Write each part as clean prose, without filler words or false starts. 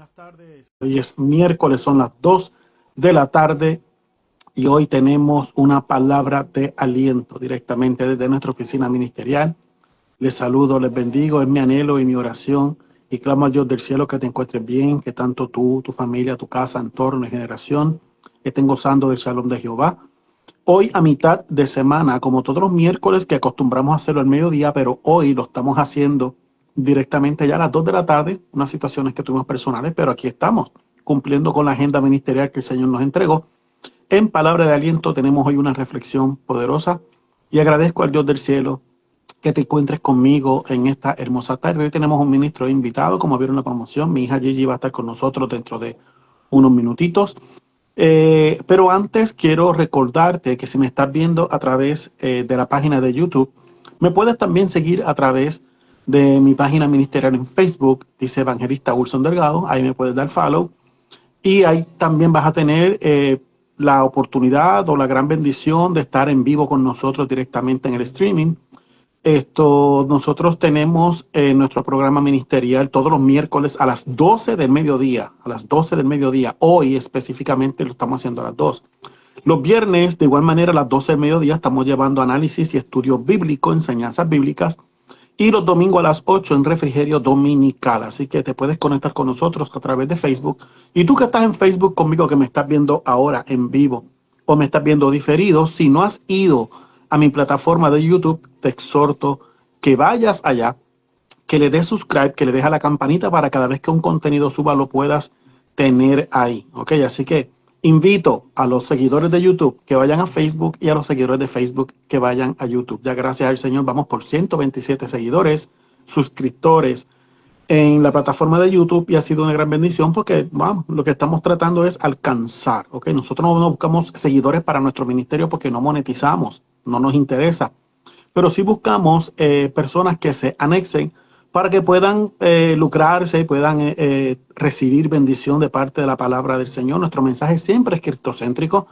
buenas tardes. Hoy es miércoles, son las 2 de la tarde y hoy tenemos una palabra de aliento directamente desde nuestra oficina ministerial. Les saludo, les bendigo, es mi anhelo y mi oración y clamo al Dios del cielo que te encuentres bien, que tanto tú, tu familia, tu casa, entorno y generación estén gozando del shalom de Jehová. Hoy a mitad de semana, como todos los miércoles que acostumbramos a hacerlo al mediodía, pero hoy lo estamos haciendo directamente ya a las 2 de la tarde, unas situaciones que tuvimos personales, pero aquí estamos, cumpliendo con la agenda ministerial que el Señor nos entregó. En palabra de aliento tenemos hoy una reflexión poderosa y agradezco al Dios del cielo que te encuentres conmigo en esta hermosa tarde. Hoy tenemos un ministro invitado, como vieron la promoción, mi hija Gigi va a estar con nosotros dentro de unos minutitos. Pero antes quiero recordarte que si me estás viendo a través de la página de YouTube, me puedes también seguir a través de mi página ministerial en Facebook, dice Evangelista Wilson Delgado, ahí me puedes dar follow y ahí también vas a tener la oportunidad o la gran bendición de estar en vivo con nosotros directamente en el streaming. Nosotros tenemos nuestro programa ministerial todos los miércoles a las 12 del mediodía, Hoy específicamente lo estamos haciendo a las 2. Los viernes, de igual manera, a las 12 del mediodía, estamos llevando análisis y estudios bíblicos, enseñanzas bíblicas. Y los domingos a las 8 en Refrigerio Dominical. Así que te puedes conectar con nosotros a través de Facebook. Y tú que estás en Facebook conmigo, que me estás viendo ahora en vivo o me estás viendo diferido, si no has ido a mi plataforma de YouTube, te exhorto que vayas allá, que le des subscribe, que le des a la campanita para cada vez que un contenido suba lo puedas tener ahí. Ok, así que invito a los seguidores de YouTube que vayan a Facebook y a los seguidores de Facebook que vayan a YouTube. Ya gracias al Señor vamos por 127 seguidores, suscriptores en la plataforma de YouTube y ha sido una gran bendición porque vamos, lo que estamos tratando es alcanzar. ¿Okay? Nosotros no buscamos seguidores para nuestro ministerio porque no monetizamos, no nos interesa, pero sí buscamos personas que se anexen para que puedan lucrarse y puedan recibir bendición de parte de la palabra del Señor. Nuestro mensaje siempre es cristocéntrico.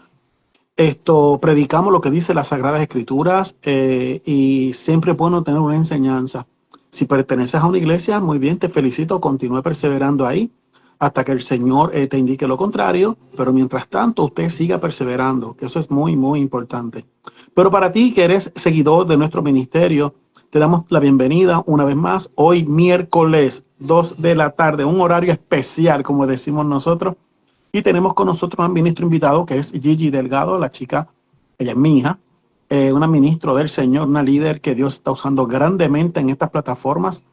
Predicamos lo que dice las Sagradas Escrituras y siempre es bueno tener una enseñanza. Si perteneces a una iglesia, muy bien, te felicito, continúe perseverando ahí hasta que el Señor te indique lo contrario, pero mientras tanto usted siga perseverando, que eso es muy, muy importante. Pero para ti que eres seguidor de nuestro ministerio, te damos la bienvenida una vez más. Hoy miércoles 2 de la tarde, un horario especial, como decimos nosotros. Y tenemos con nosotros un ministro invitado que es Gigi Delgado, la chica, ella es mi hija, una ministro del Señor, una líder que Dios está usando grandemente en estas plataformas.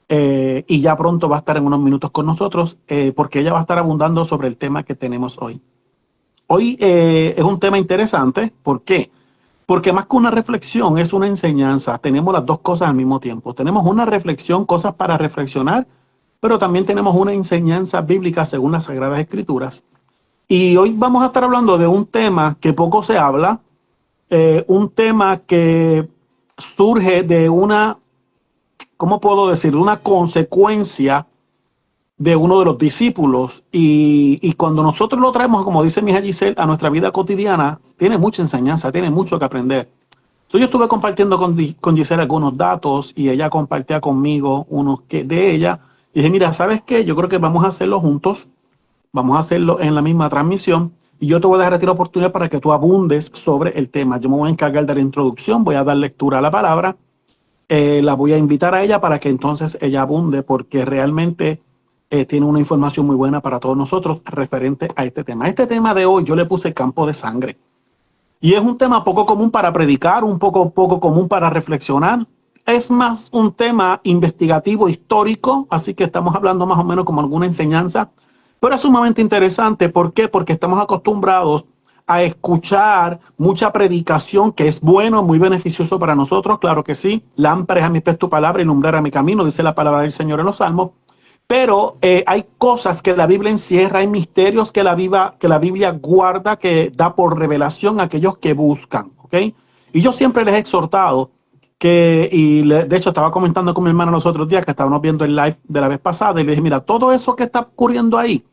Y ya pronto va a estar en unos minutos con nosotros porque ella va a estar abundando sobre el tema que tenemos hoy. Hoy es un tema interesante. ¿Por qué? Porque más que una reflexión, es una enseñanza. Tenemos las dos cosas al mismo tiempo. Tenemos una reflexión, cosas para reflexionar, pero también tenemos una enseñanza bíblica según las Sagradas Escrituras. Y hoy vamos a estar hablando de un tema que poco se habla, un tema que surge de una, ¿cómo puedo decir? Una consecuencia de uno de los discípulos y cuando nosotros lo traemos, como dice mi hija Giselle, a nuestra vida cotidiana, tiene mucha enseñanza, tiene mucho que aprender. Yo estuve compartiendo con Giselle algunos datos y ella compartía conmigo unos de ella y dije, mira, ¿sabes qué? Yo creo que vamos a hacerlo juntos, vamos a hacerlo en la misma transmisión y yo te voy a dejar a ti la oportunidad para que tú abundes sobre el tema. Yo me voy a encargar de la introducción, voy a dar lectura a la palabra, la voy a invitar a ella para que entonces ella abunde porque realmente tiene una información muy buena para todos nosotros referente a este tema. Este tema de hoy yo le puse campo de sangre. Y es un tema poco común para predicar, un poco común para reflexionar. Es más un tema investigativo, histórico, así que estamos hablando más o menos como alguna enseñanza, pero es sumamente interesante. ¿Por qué? Porque estamos acostumbrados a escuchar mucha predicación, que es bueno, muy beneficioso para nosotros, claro que sí. Lámpara es a mi pies tu palabra y lumbrera mi camino, dice la palabra del Señor en los Salmos. Pero hay cosas que la Biblia encierra, hay misterios que la Biblia guarda, que da por revelación a aquellos que buscan, ¿ok? Y yo siempre les he exhortado de hecho estaba comentando con mi hermana los otros días que estábamos viendo el live de la vez pasada y le dije, mira, todo eso que está ocurriendo ahí,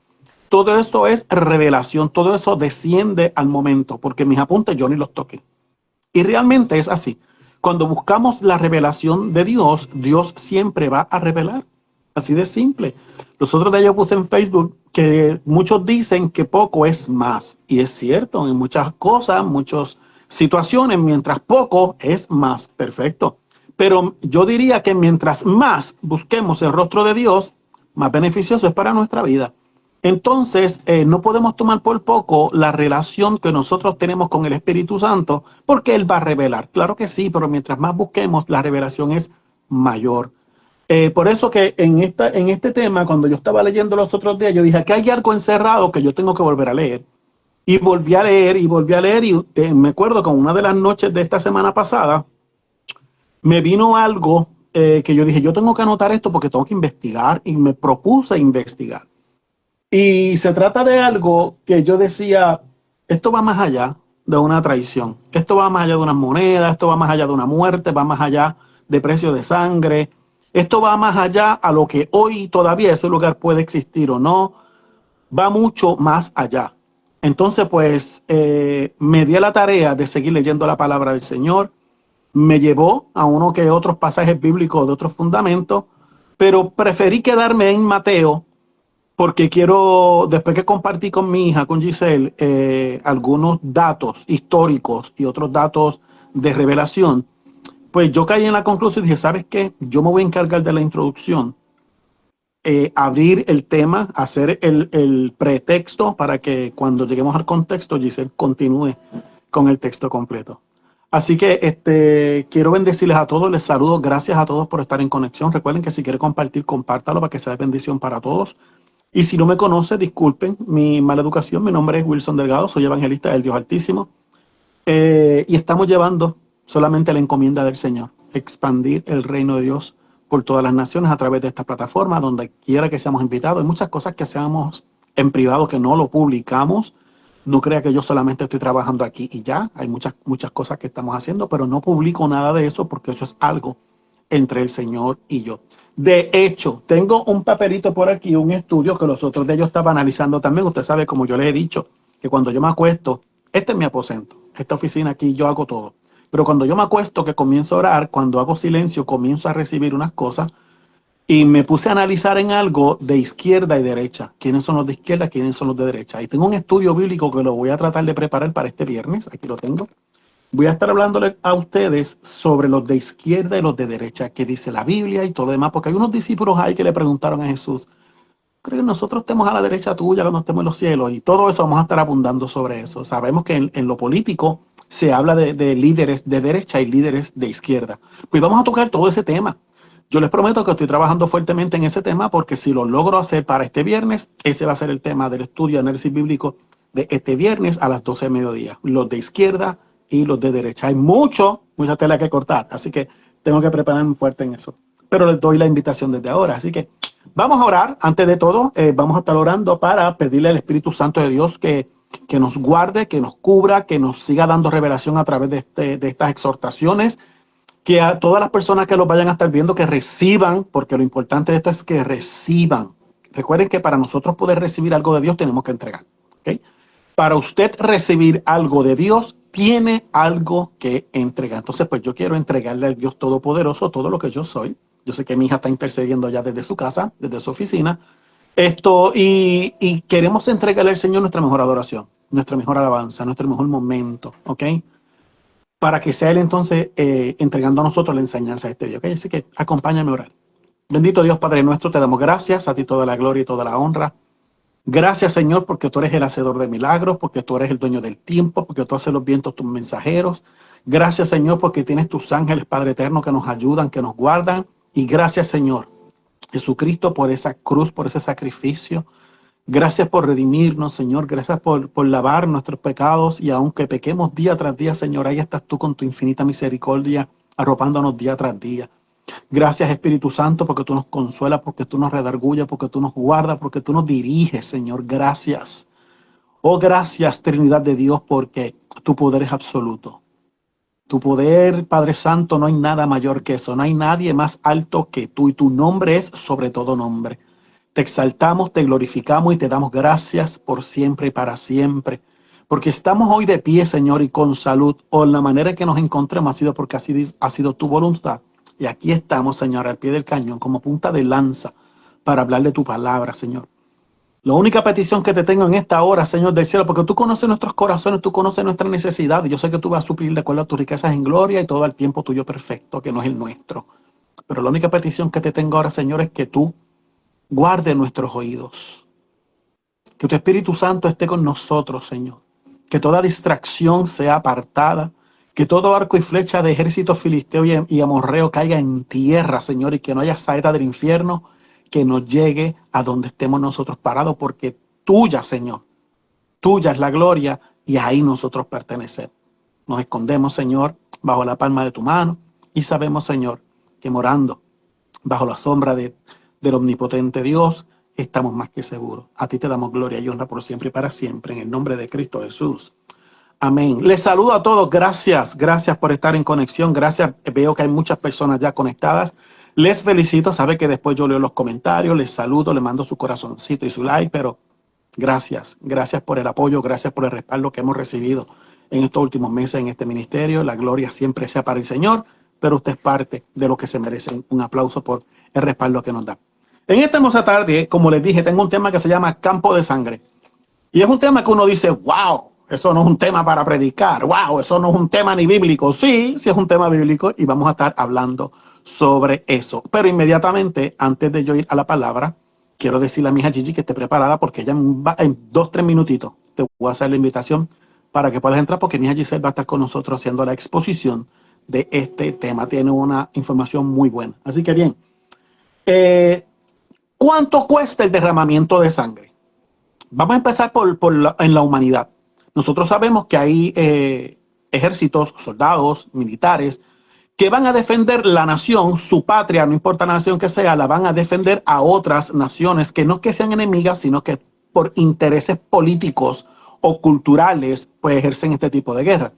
todo eso es revelación, todo eso desciende al momento, porque mis apuntes yo ni los toqué. Y realmente es así. Cuando buscamos la revelación de Dios, Dios siempre va a revelar. Así de simple. Los otros días yo puse en Facebook que muchos dicen que poco es más. Y es cierto, en muchas cosas, muchas situaciones, mientras poco es más. Perfecto. Pero yo diría que mientras más busquemos el rostro de Dios, más beneficioso es para nuestra vida. Entonces, no podemos tomar por poco la relación que nosotros tenemos con el Espíritu Santo, porque Él va a revelar. Claro que sí, pero mientras más busquemos, la revelación es mayor. Por eso que en este tema, cuando yo estaba leyendo los otros días, yo dije, aquí hay algo encerrado que yo tengo que volver a leer. Y volví a leer y volví a leer y me acuerdo que una de las noches de esta semana pasada, me vino algo que yo dije, yo tengo que anotar esto porque tengo que investigar y me propuse investigar. Y se trata de algo que yo decía, esto va más allá de una traición, esto va más allá de una moneda, esto va más allá de una muerte, va más allá de precio de sangre, esto va más allá a lo que hoy todavía ese lugar puede existir o no, va mucho más allá. Entonces, pues, me di a la tarea de seguir leyendo la palabra del Señor, me llevó a uno que otros pasajes bíblicos de otros fundamentos, pero preferí quedarme en Mateo porque quiero, después que compartí con mi hija, con Giselle, algunos datos históricos y otros datos de revelación, pues yo caí en la conclusión y dije, ¿sabes qué? Yo me voy a encargar de la introducción, abrir el tema, hacer el pretexto para que cuando lleguemos al contexto, Giselle continúe con el texto completo. Así que quiero bendecirles a todos, les saludo, gracias a todos por estar en conexión. Recuerden que si quieren compartir, compártalo para que sea de bendición para todos. Y si no me conoce, disculpen mi mala educación. Mi nombre es Wilson Delgado, soy evangelista del Dios Altísimo. Y estamos llevando solamente la encomienda del Señor, expandir el reino de Dios por todas las naciones a través de esta plataforma, donde quiera que seamos invitados. Hay muchas cosas que hacemos en privado que no lo publicamos. No crea que yo solamente estoy trabajando aquí y ya. Hay muchas cosas que estamos haciendo, pero no publico nada de eso porque eso es algo entre el Señor y yo. De hecho, tengo un papelito por aquí, un estudio que los otros de ellos estaba analizando también. Usted sabe, como yo les he dicho, que cuando yo me acuesto, este es mi aposento, esta oficina aquí, yo hago todo. Pero cuando yo me acuesto, que comienzo a orar, cuando hago silencio, comienzo a recibir unas cosas y me puse a analizar en algo de izquierda y derecha. ¿Quiénes son los de izquierda? ¿Quiénes son los de derecha? Y tengo un estudio bíblico que lo voy a tratar de preparar para este viernes. Aquí lo tengo. Voy a estar hablándole a ustedes sobre los de izquierda y los de derecha, que dice la Biblia y todo lo demás, porque hay unos discípulos ahí que le preguntaron a Jesús, creo que nosotros estemos a la derecha tuya cuando estemos en los cielos, y todo eso vamos a estar abundando sobre eso. Sabemos que en lo político se habla de líderes de derecha y líderes de izquierda. Pues vamos a tocar todo ese tema. Yo les prometo que estoy trabajando fuertemente en ese tema, porque si lo logro hacer para este viernes, ese va a ser el tema del estudio de análisis bíblico de este viernes a las 12 de mediodía. Los de izquierda y los de derecha. Hay mucha tela que cortar, así que tengo que prepararme fuerte en eso. Pero les doy la invitación desde ahora. Así que vamos a orar. Antes de todo, vamos a estar orando para pedirle al Espíritu Santo de Dios que nos guarde, que nos cubra, que nos siga dando revelación a través de estas exhortaciones, que a todas las personas que los vayan a estar viendo, que reciban, porque lo importante de esto es que reciban. Recuerden que para nosotros poder recibir algo de Dios tenemos que entregar. ¿Okay? Para usted recibir algo de Dios, tiene algo que entregar. Entonces, pues yo quiero entregarle al Dios Todopoderoso todo lo que yo soy. Yo sé que mi hija está intercediendo ya desde su casa, desde su oficina. Y queremos entregarle al Señor nuestra mejor adoración, nuestra mejor alabanza, nuestro mejor momento, ¿ok? Para que sea Él entonces entregando a nosotros la enseñanza de este día, ¿ok? Así que acompáñame a orar. Bendito Dios, Padre nuestro, te damos gracias, a ti toda la gloria y toda la honra. Gracias, Señor, porque tú eres el hacedor de milagros, porque tú eres el dueño del tiempo, porque tú haces los vientos tus mensajeros. Gracias, Señor, porque tienes tus ángeles, Padre eterno, que nos ayudan, que nos guardan. Y gracias, Señor, Jesucristo, por esa cruz, por ese sacrificio. Gracias por redimirnos, Señor. Gracias por lavar nuestros pecados. Y aunque pequemos día tras día, Señor, ahí estás tú con tu infinita misericordia, arropándonos día tras día. Gracias, Espíritu Santo, porque tú nos consuelas, porque tú nos redargullas, porque tú nos guardas, porque tú nos diriges, Señor. Gracias. Oh, gracias, Trinidad de Dios, porque tu poder es absoluto. Tu poder, Padre Santo, no hay nada mayor que eso. No hay nadie más alto que tú, y tu nombre es sobre todo nombre. Te exaltamos, te glorificamos y te damos gracias por siempre y para siempre. Porque estamos hoy de pie, Señor, y con salud, o en la manera en que nos encontremos ha sido porque ha sido tu voluntad. Y aquí estamos, Señor, al pie del cañón, como punta de lanza, para hablar de tu palabra, Señor. La única petición que te tengo en esta hora, Señor del cielo, porque tú conoces nuestros corazones, tú conoces nuestras necesidades. Yo sé que tú vas a suplir de acuerdo a tus riquezas en gloria y todo el tiempo tuyo perfecto, que no es el nuestro. Pero la única petición que te tengo ahora, Señor, es que tú guardes nuestros oídos. Que tu Espíritu Santo esté con nosotros, Señor. Que toda distracción sea apartada. Que todo arco y flecha de ejército filisteo y amorreo caiga en tierra, Señor, y que no haya saeta del infierno que nos llegue a donde estemos nosotros parados, porque tuya, Señor, tuya es la gloria y ahí nosotros pertenecemos. Nos escondemos, Señor, bajo la palma de tu mano y sabemos, Señor, que morando bajo la sombra del omnipotente Dios, estamos más que seguros. A ti te damos gloria y honra por siempre y para siempre, en el nombre de Cristo Jesús. Amén. Les saludo a todos. Gracias por estar en conexión. Gracias. Veo que hay muchas personas ya conectadas. Les felicito. Sabe que después yo leo los comentarios, les saludo, les mando su corazoncito y su like, pero gracias por el apoyo, gracias por el respaldo que hemos recibido en estos últimos meses en este ministerio. La gloria siempre sea para el Señor, pero usted es parte de lo que se merecen. Un aplauso por el respaldo que nos da. En esta hermosa tarde, como les dije, tengo un tema que se llama Campo de Sangre. Y es un tema que uno dice, wow, eso no es un tema para predicar, wow, eso no es un tema ni bíblico. Sí es un tema bíblico y vamos a estar hablando sobre eso. Pero inmediatamente, antes de yo ir a la palabra, quiero decirle a mi hija Gigi que esté preparada porque ella en 2-3 minutitos te voy a hacer la invitación para que puedas entrar, porque mi hija Giselle va a estar con nosotros haciendo la exposición de este tema. Tiene una información muy buena. Así que bien, ¿cuánto cuesta el derramamiento de sangre? Vamos a empezar en la humanidad. Nosotros sabemos que hay ejércitos, soldados, militares, que van a defender la nación, su patria, no importa la nación que sea, la van a defender a otras naciones que no que sean enemigas, sino que por intereses políticos o culturales, pues ejercen este tipo de guerra.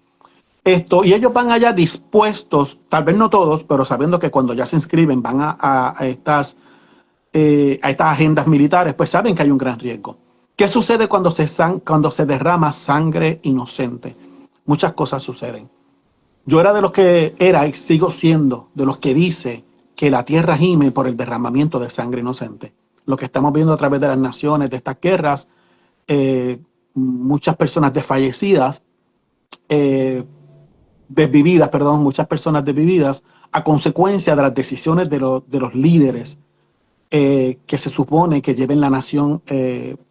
Y ellos van allá dispuestos, tal vez no todos, pero sabiendo que cuando ya se inscriben van a estas agendas militares, pues saben que hay un gran riesgo. ¿Qué sucede cuando se derrama sangre inocente? Muchas cosas suceden. Yo era de los que era y sigo siendo de los que dice que la tierra gime por el derramamiento de sangre inocente. Lo que estamos viendo a través de las naciones, de estas guerras, muchas personas desfallecidas, muchas personas desvividas a consecuencia de las decisiones de los líderes que se supone que lleven la nación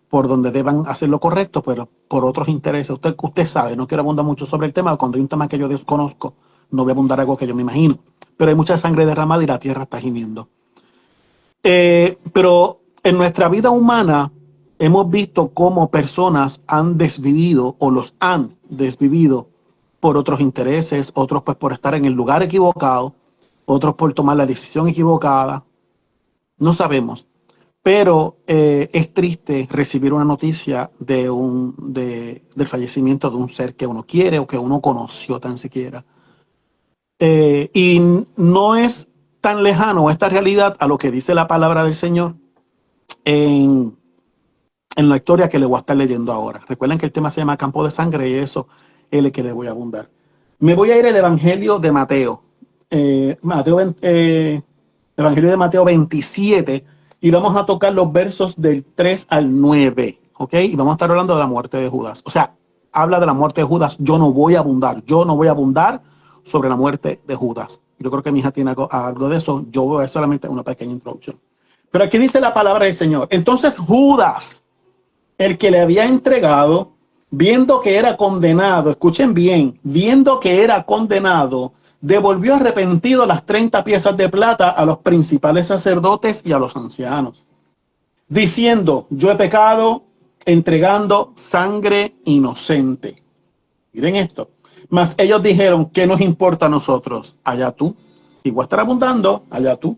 por donde deban hacer lo correcto, pero por otros intereses. Usted sabe, no quiero abundar mucho sobre el tema, cuando hay un tema que yo desconozco, no voy a abundar algo que yo me imagino, pero hay mucha sangre derramada y la tierra está gimiendo. Pero en nuestra vida humana hemos visto cómo personas han desvivido o los han desvivido por otros intereses, otros pues por estar en el lugar equivocado, otros por tomar la decisión equivocada. No sabemos, pero es triste recibir una noticia del fallecimiento de un ser que uno quiere o que uno conoció tan siquiera. Y no es tan lejano esta realidad a lo que dice la palabra del Señor en la historia que le voy a estar leyendo ahora. Recuerden que el tema se llama Campo de Sangre y eso es el que le voy a abundar. Me voy a ir al Evangelio de Mateo. Evangelio de Mateo 27 y vamos a tocar los versos del 3 al 9, ¿ok? Y vamos a estar hablando de la muerte de Judas. O sea, habla de la muerte de Judas. Yo no voy a abundar sobre la muerte de Judas. Yo creo que mi hija tiene algo de eso. Yo voy a solamente una pequeña introducción. Pero aquí dice la palabra del Señor. Entonces Judas, el que le había entregado, viendo que era condenado, escuchen bien, viendo que era condenado, devolvió arrepentido las 30 piezas de plata a los principales sacerdotes y a los ancianos, diciendo, yo he pecado entregando sangre inocente. Miren esto. Mas ellos dijeron, ¿qué nos importa a nosotros? Allá tú. Y voy a estar abundando, allá tú.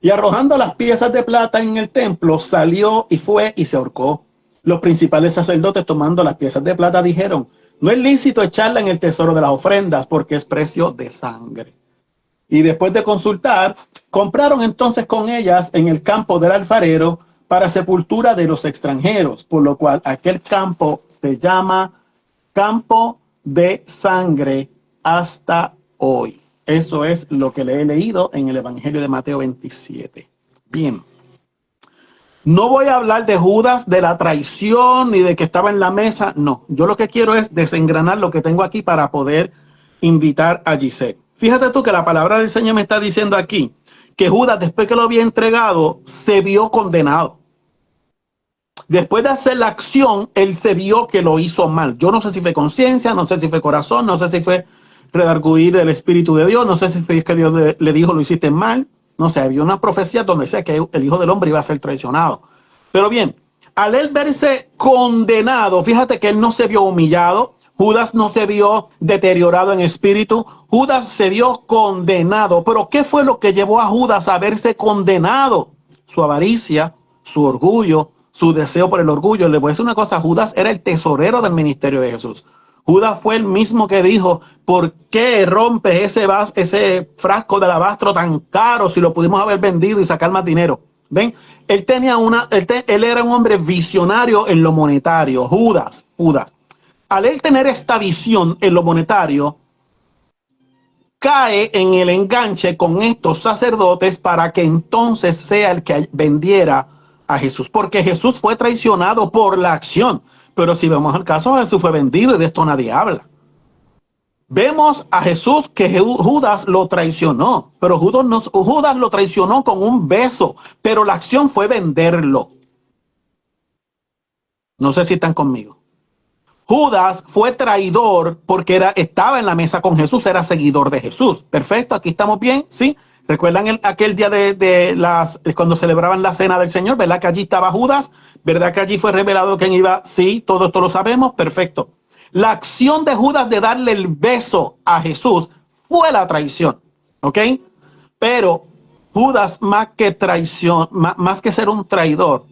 Y arrojando las piezas de plata en el templo, salió y fue y se ahorcó. Los principales sacerdotes, tomando las piezas de plata, dijeron, no es lícito echarla en el tesoro de las ofrendas porque es precio de sangre. Y después de consultar, compraron entonces con ellas en el campo del alfarero para sepultura de los extranjeros, por lo cual aquel campo se llama Campo de Sangre hasta hoy. Eso es lo que le he leído en el Evangelio de Mateo 27. Bien. No voy a hablar de Judas, de la traición, ni de que estaba en la mesa. No, yo lo que quiero es desengranar lo que tengo aquí para poder invitar a Giselle. Fíjate tú que la palabra del Señor me está diciendo aquí que Judas, después que lo había entregado, se vio condenado. Después de hacer la acción, él se vio que lo hizo mal. Yo no sé si fue conciencia, no sé si fue corazón, no sé si fue redarguir del Espíritu de Dios, no sé si fue que Dios le dijo lo hiciste mal. No sé, había una profecía donde decía que el Hijo del Hombre iba a ser traicionado. Pero bien, al él verse condenado, fíjate que él no se vio humillado, Judas no se vio deteriorado en espíritu, Judas se vio condenado. Pero ¿qué fue lo que llevó a Judas a verse condenado? Su avaricia, su orgullo, su deseo por el orgullo. Le voy a decir una cosa, Judas era el tesorero del ministerio de Jesús. Judas fue el mismo que dijo, ¿por qué rompes ese frasco de alabastro tan caro si lo pudimos haber vendido y sacar más dinero? ¿Ven? Él era un hombre visionario en lo monetario, Judas. Al él tener esta visión en lo monetario, cae en el enganche con estos sacerdotes para que entonces sea el que vendiera a Jesús, porque Jesús fue traicionado por la acción. Pero si vemos el caso, Jesús fue vendido y de esto nadie habla. Vemos a Jesús que Judas lo traicionó, pero Judas lo traicionó con un beso, pero la acción fue venderlo. No sé si están conmigo. Judas fue traidor porque estaba en la mesa con Jesús, era seguidor de Jesús. Perfecto, aquí estamos bien, ¿sí? ¿Recuerdan aquel día cuando celebraban la cena del Señor? ¿Verdad que allí estaba Judas? ¿Verdad que allí fue revelado quién iba? Sí, todo esto lo sabemos, perfecto. La acción de Judas de darle el beso a Jesús fue la traición, ¿ok? Pero Judas, más que ser un traidor,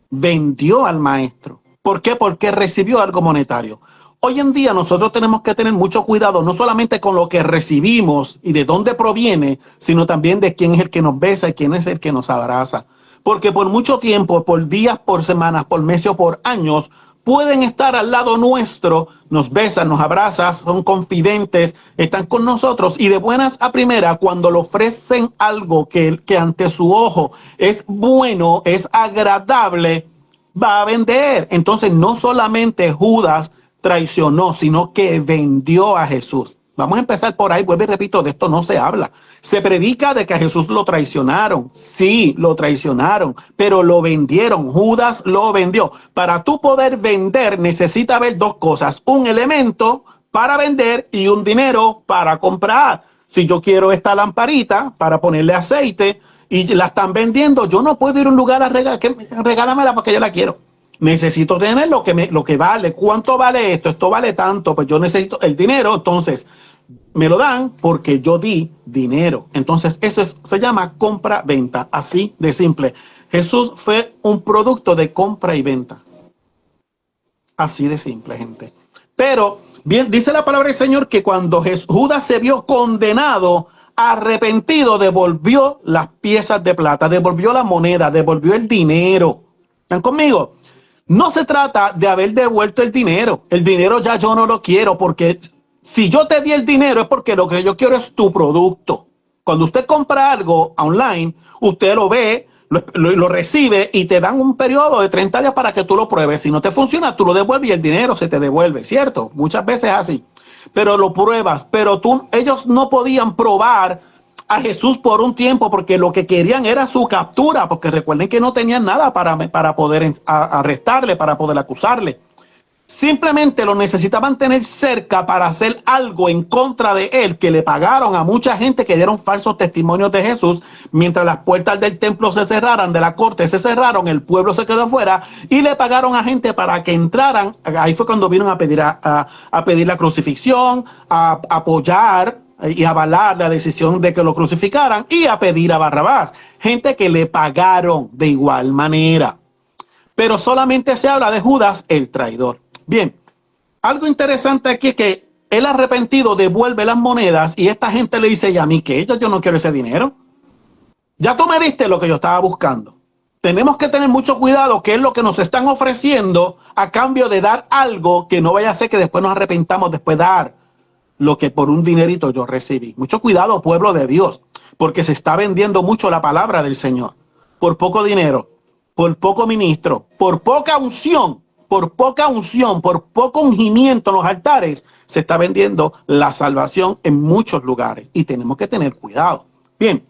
vendió al maestro. ¿Por qué? Porque recibió algo monetario. Hoy en día nosotros tenemos que tener mucho cuidado, no solamente con lo que recibimos y de dónde proviene, sino también de quién es el que nos besa y quién es el que nos abraza. Porque por mucho tiempo, por días, por semanas, por meses o por años, pueden estar al lado nuestro, nos besan, nos abrazan, son confidentes, están con nosotros y de buenas a primeras, cuando le ofrecen algo que ante su ojo es bueno, es agradable, va a vender. Entonces no solamente Judas traicionó, sino que vendió a Jesús. Vamos a empezar por ahí, vuelvo y repito, de esto no se habla. Se predica de que a Jesús lo traicionaron. Sí, lo traicionaron, pero lo vendieron. Judas lo vendió. Para tú poder vender, necesita haber dos cosas: un elemento para vender y un dinero para comprar. Si yo quiero esta lamparita para ponerle aceite y la están vendiendo, yo no puedo ir a un lugar a regálamela porque yo la quiero. Necesito tener lo que vale. ¿Cuánto vale esto? Esto vale tanto, pues yo necesito el dinero. Entonces me lo dan porque yo di dinero. Entonces eso se llama compra-venta, así de simple. Jesús fue un producto de compra y venta. Así de simple, gente. Pero bien, dice la palabra del Señor que cuando Judas se vio condenado, arrepentido, devolvió las piezas de plata, devolvió la moneda, devolvió el dinero. ¿Están conmigo? No se trata de haber devuelto el dinero. El dinero ya yo no lo quiero, porque si yo te di el dinero es porque lo que yo quiero es tu producto. Cuando usted compra algo online, usted lo ve, lo recibe y te dan un periodo de 30 días para que tú lo pruebes. Si no te funciona, tú lo devuelves y el dinero se te devuelve, ¿cierto? Muchas veces es así. Pero lo pruebas. Pero ellos no podían probar a Jesús por un tiempo porque lo que querían era su captura, porque recuerden que no tenían nada para poder arrestarle, para poder acusarle. Simplemente lo necesitaban tener cerca para hacer algo en contra de él, que le pagaron a mucha gente que dieron falsos testimonios de Jesús. Mientras las puertas del templo se cerraran, de la corte se cerraron, el pueblo se quedó afuera y le pagaron a gente para que entraran. Ahí fue cuando vieron a pedir la crucifixión, a apoyar y avalar la decisión de que lo crucificaran y a pedir a Barrabás. Gente que le pagaron de igual manera. Pero solamente se habla de Judas, el traidor. Bien, algo interesante aquí es que el arrepentido devuelve las monedas y esta gente le dice, ¿y a mí qué? Yo no quiero ese dinero. Ya tú me diste lo que yo estaba buscando. Tenemos que tener mucho cuidado, que es lo que nos están ofreciendo a cambio de dar algo que no vaya a ser que después nos arrepentamos después de dar lo que por un dinerito yo recibí. Mucho cuidado, pueblo de Dios, porque se está vendiendo mucho la palabra del Señor por poco dinero. por poco ministro, por poca unción, por poco ungimiento en los altares, se está vendiendo la salvación en muchos lugares y tenemos que tener cuidado. Bien,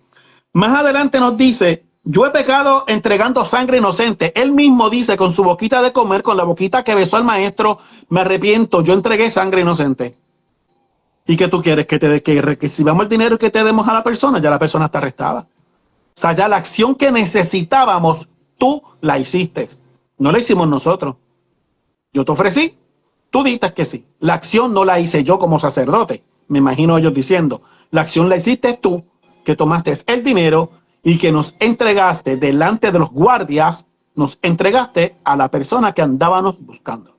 más adelante nos dice, yo he pecado entregando sangre inocente. Él mismo dice con su boquita de comer, con la boquita que besó al maestro, me arrepiento, yo entregué sangre inocente. ¿Y qué tú quieres? Que recibamos el dinero y que te demos a la persona. Ya la persona está arrestada. O sea, ya la acción que necesitábamos, tú la hiciste. No la hicimos nosotros. Yo te ofrecí, tú dijiste que sí. La acción no la hice yo como sacerdote. Me imagino ellos diciendo, la acción la hiciste tú, que tomaste el dinero y que nos entregaste delante de los guardias, nos entregaste a la persona que andábamos buscando.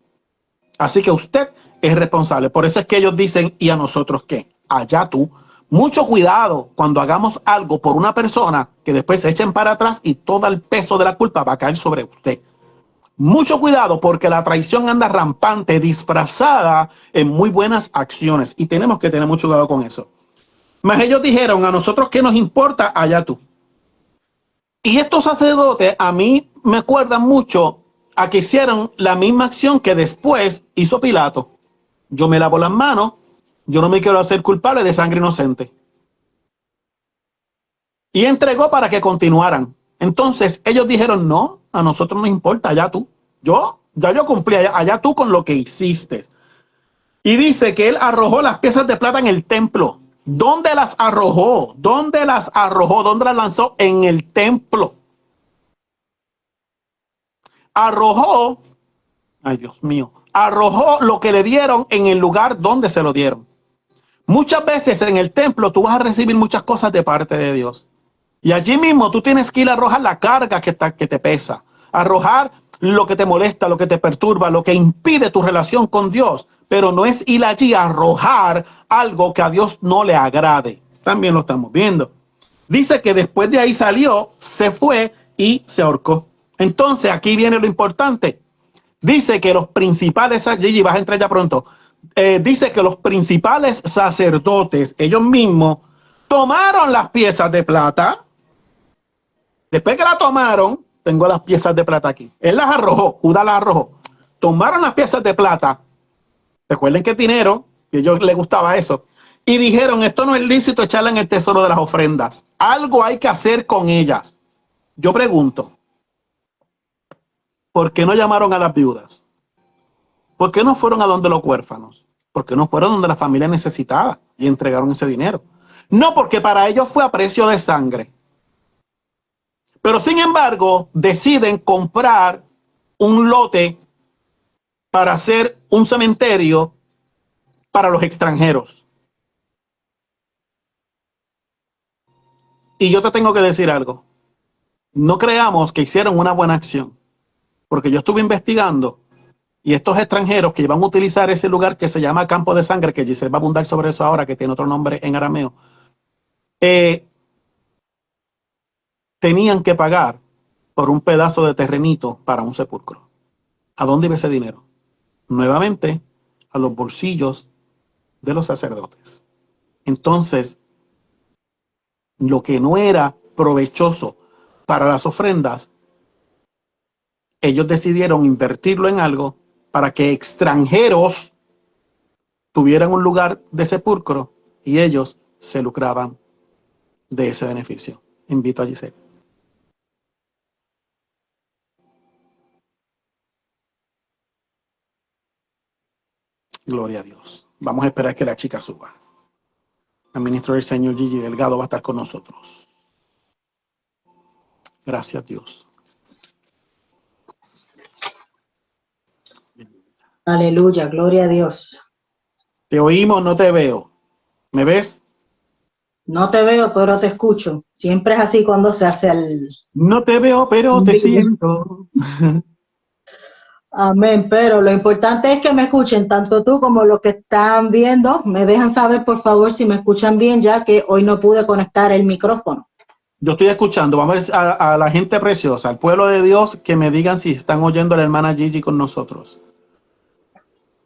Así que usted es responsable. Por eso es que ellos dicen, ¿y a nosotros qué? Allá tú. Mucho cuidado cuando hagamos algo por una persona que después se echen para atrás y todo el peso de la culpa va a caer sobre usted. Mucho cuidado porque la traición anda rampante, disfrazada en muy buenas acciones y tenemos que tener mucho cuidado con eso. Mas ellos dijeron, a nosotros qué nos importa, allá tú. Y estos sacerdotes a mí me acuerdan mucho a que hicieron la misma acción que después hizo Pilato. Yo me lavo las manos, yo no me quiero hacer culpable de sangre inocente. Y entregó para que continuaran. Entonces ellos dijeron, no, a nosotros nos importa, allá tú. Yo cumplí, allá tú con lo que hiciste. Y dice que él arrojó las piezas de plata en el templo. ¿Dónde las arrojó? ¿Dónde las arrojó? ¿Dónde las lanzó? En el templo. Arrojó, ay Dios mío, arrojó lo que le dieron en el lugar donde se lo dieron. Muchas veces en el templo tú vas a recibir muchas cosas de parte de Dios. Y allí mismo tú tienes que ir a arrojar la carga que te pesa. Arrojar lo que te molesta, lo que te perturba, lo que impide tu relación con Dios. Pero no es ir allí a arrojar algo que a Dios no le agrade. También lo estamos viendo. Dice que después de ahí salió, se fue y se ahorcó. Entonces aquí viene lo importante. Dice que los principales, Gigi, vas a entrar ya pronto. Dice que los principales sacerdotes, ellos mismos, tomaron las piezas de plata. Después que la tomaron, tengo las piezas de plata aquí. Él las arrojó, Judas las arrojó. Tomaron las piezas de plata. Recuerden que dinero, que a ellos les gustaba eso. Y dijeron, esto no es lícito echarla en el tesoro de las ofrendas. Algo hay que hacer con ellas. Yo pregunto, ¿por qué no llamaron a las viudas? ¿Por qué no fueron a donde los huérfanos? ¿Por qué no fueron donde la familia necesitada y entregaron ese dinero? No, porque para ellos fue a precio de sangre. Pero sin embargo, deciden comprar un lote para hacer un cementerio para los extranjeros. Y yo te tengo que decir algo. No creamos que hicieron una buena acción, porque yo estuve investigando y estos extranjeros que iban a utilizar ese lugar que se llama Campo de Sangre, que Giselle va a abundar sobre eso ahora, que tiene otro nombre en arameo, tenían que pagar por un pedazo de terrenito para un sepulcro. ¿A dónde iba ese dinero? Nuevamente, a los bolsillos de los sacerdotes. Entonces, lo que no era provechoso para las ofrendas, ellos decidieron invertirlo en algo para que extranjeros tuvieran un lugar de sepulcro y ellos se lucraban de ese beneficio. Invito a Giselle. Gloria a Dios. Vamos a esperar que la chica suba. El ministro del Señor Gigi Delgado va a estar con nosotros. Gracias, Dios. Aleluya, gloria a Dios. Te oímos, no te veo. ¿Me ves? No te veo, pero te escucho. Siempre es así cuando se hace el... No te veo, pero te siento. Amén, pero lo importante es que me escuchen, tanto tú como los que están viendo. Me dejan saber, por favor, si me escuchan bien, ya que hoy no pude conectar el micrófono. Yo estoy escuchando. Vamos a la gente preciosa, al pueblo de Dios, que me digan si están oyendo a la hermana Gigi con nosotros.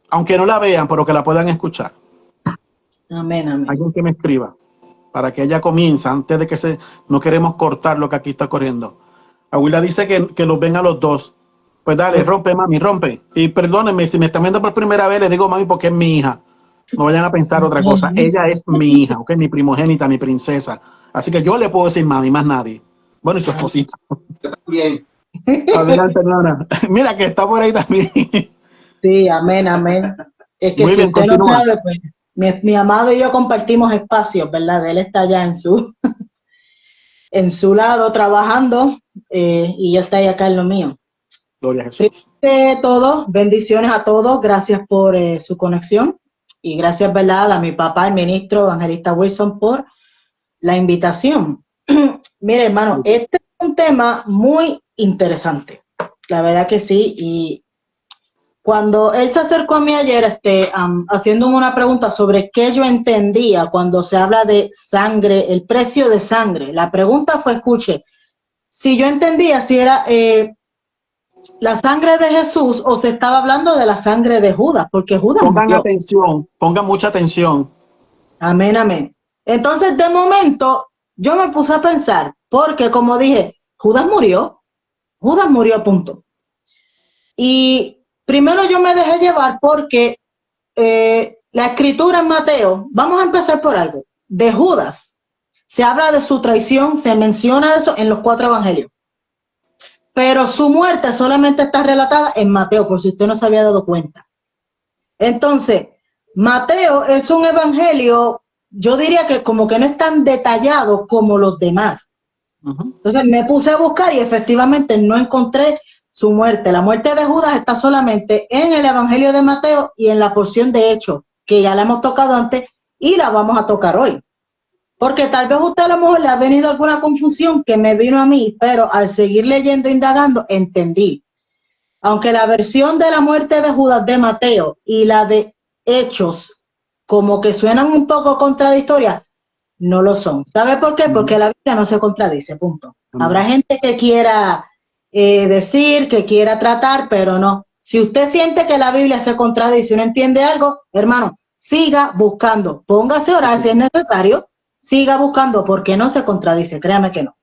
Aunque no la vean, pero que la puedan escuchar. Amén, amén. Alguien que me escriba, para que ella comience, antes de que no queremos cortar lo que aquí está corriendo. Abuela dice que los ven a los dos. Pues dale, rompe, mami, rompe. Y perdónenme, si me están viendo por primera vez, les digo mami porque es mi hija. No vayan a pensar otra cosa. Ella es mi hija, ¿ok? Mi primogénita, mi princesa. Así que yo le puedo decir mami, más nadie. Bueno, y su esposita. Yo también. Adelante, hermana. Mira que está por ahí también. Sí, amén, amén. Es que Muy si bien, usted continúa. no sabe, pues mi amado y yo compartimos espacios, ¿verdad? Él está allá en su lado trabajando y yo estoy acá en lo mío. Gloria a Jesús. Todo, bendiciones a todos, gracias por su conexión y gracias, ¿verdad? A mi papá, el ministro Evangelista Wilson, por la invitación. Mire, hermano, este es un tema muy interesante, la verdad que sí, y cuando él se acercó a mí ayer, haciéndome una pregunta sobre qué yo entendía cuando se habla de sangre, el precio de sangre, la pregunta fue, escuche, si yo entendía si era la sangre de Jesús o se estaba hablando de la sangre de Judas, porque Judas Pongan murió. atención, pongan mucha atención. Amén, amén. Entonces, de momento, yo me puse a pensar, porque como dije, Judas murió, punto. Y primero yo me dejé llevar porque la escritura en Mateo, vamos a empezar por algo, de Judas, se habla de su traición, se menciona eso en los 4 evangelios. Pero su muerte solamente está relatada en Mateo, por si usted no se había dado cuenta. Entonces, Mateo es un evangelio, yo diría que como que no es tan detallado como los demás. Entonces me puse a buscar y efectivamente no encontré su muerte. La muerte de Judas está solamente en el evangelio de Mateo y en la porción de Hechos, que ya la hemos tocado antes y la vamos a tocar hoy. Porque tal vez a usted a lo mejor le ha venido alguna confusión que me vino a mí, pero al seguir leyendo e indagando, entendí. Aunque la versión de la muerte de Judas de Mateo y la de Hechos como que suenan un poco contradictorias, no lo son. ¿Sabe por qué? Porque la Biblia no se contradice, punto. Habrá gente que quiera decir, que quiera tratar, pero no. Si usted siente que la Biblia se contradice y no entiende algo, hermano, siga buscando. Póngase a orar si es necesario. Siga buscando porque no se contradice, créame que no.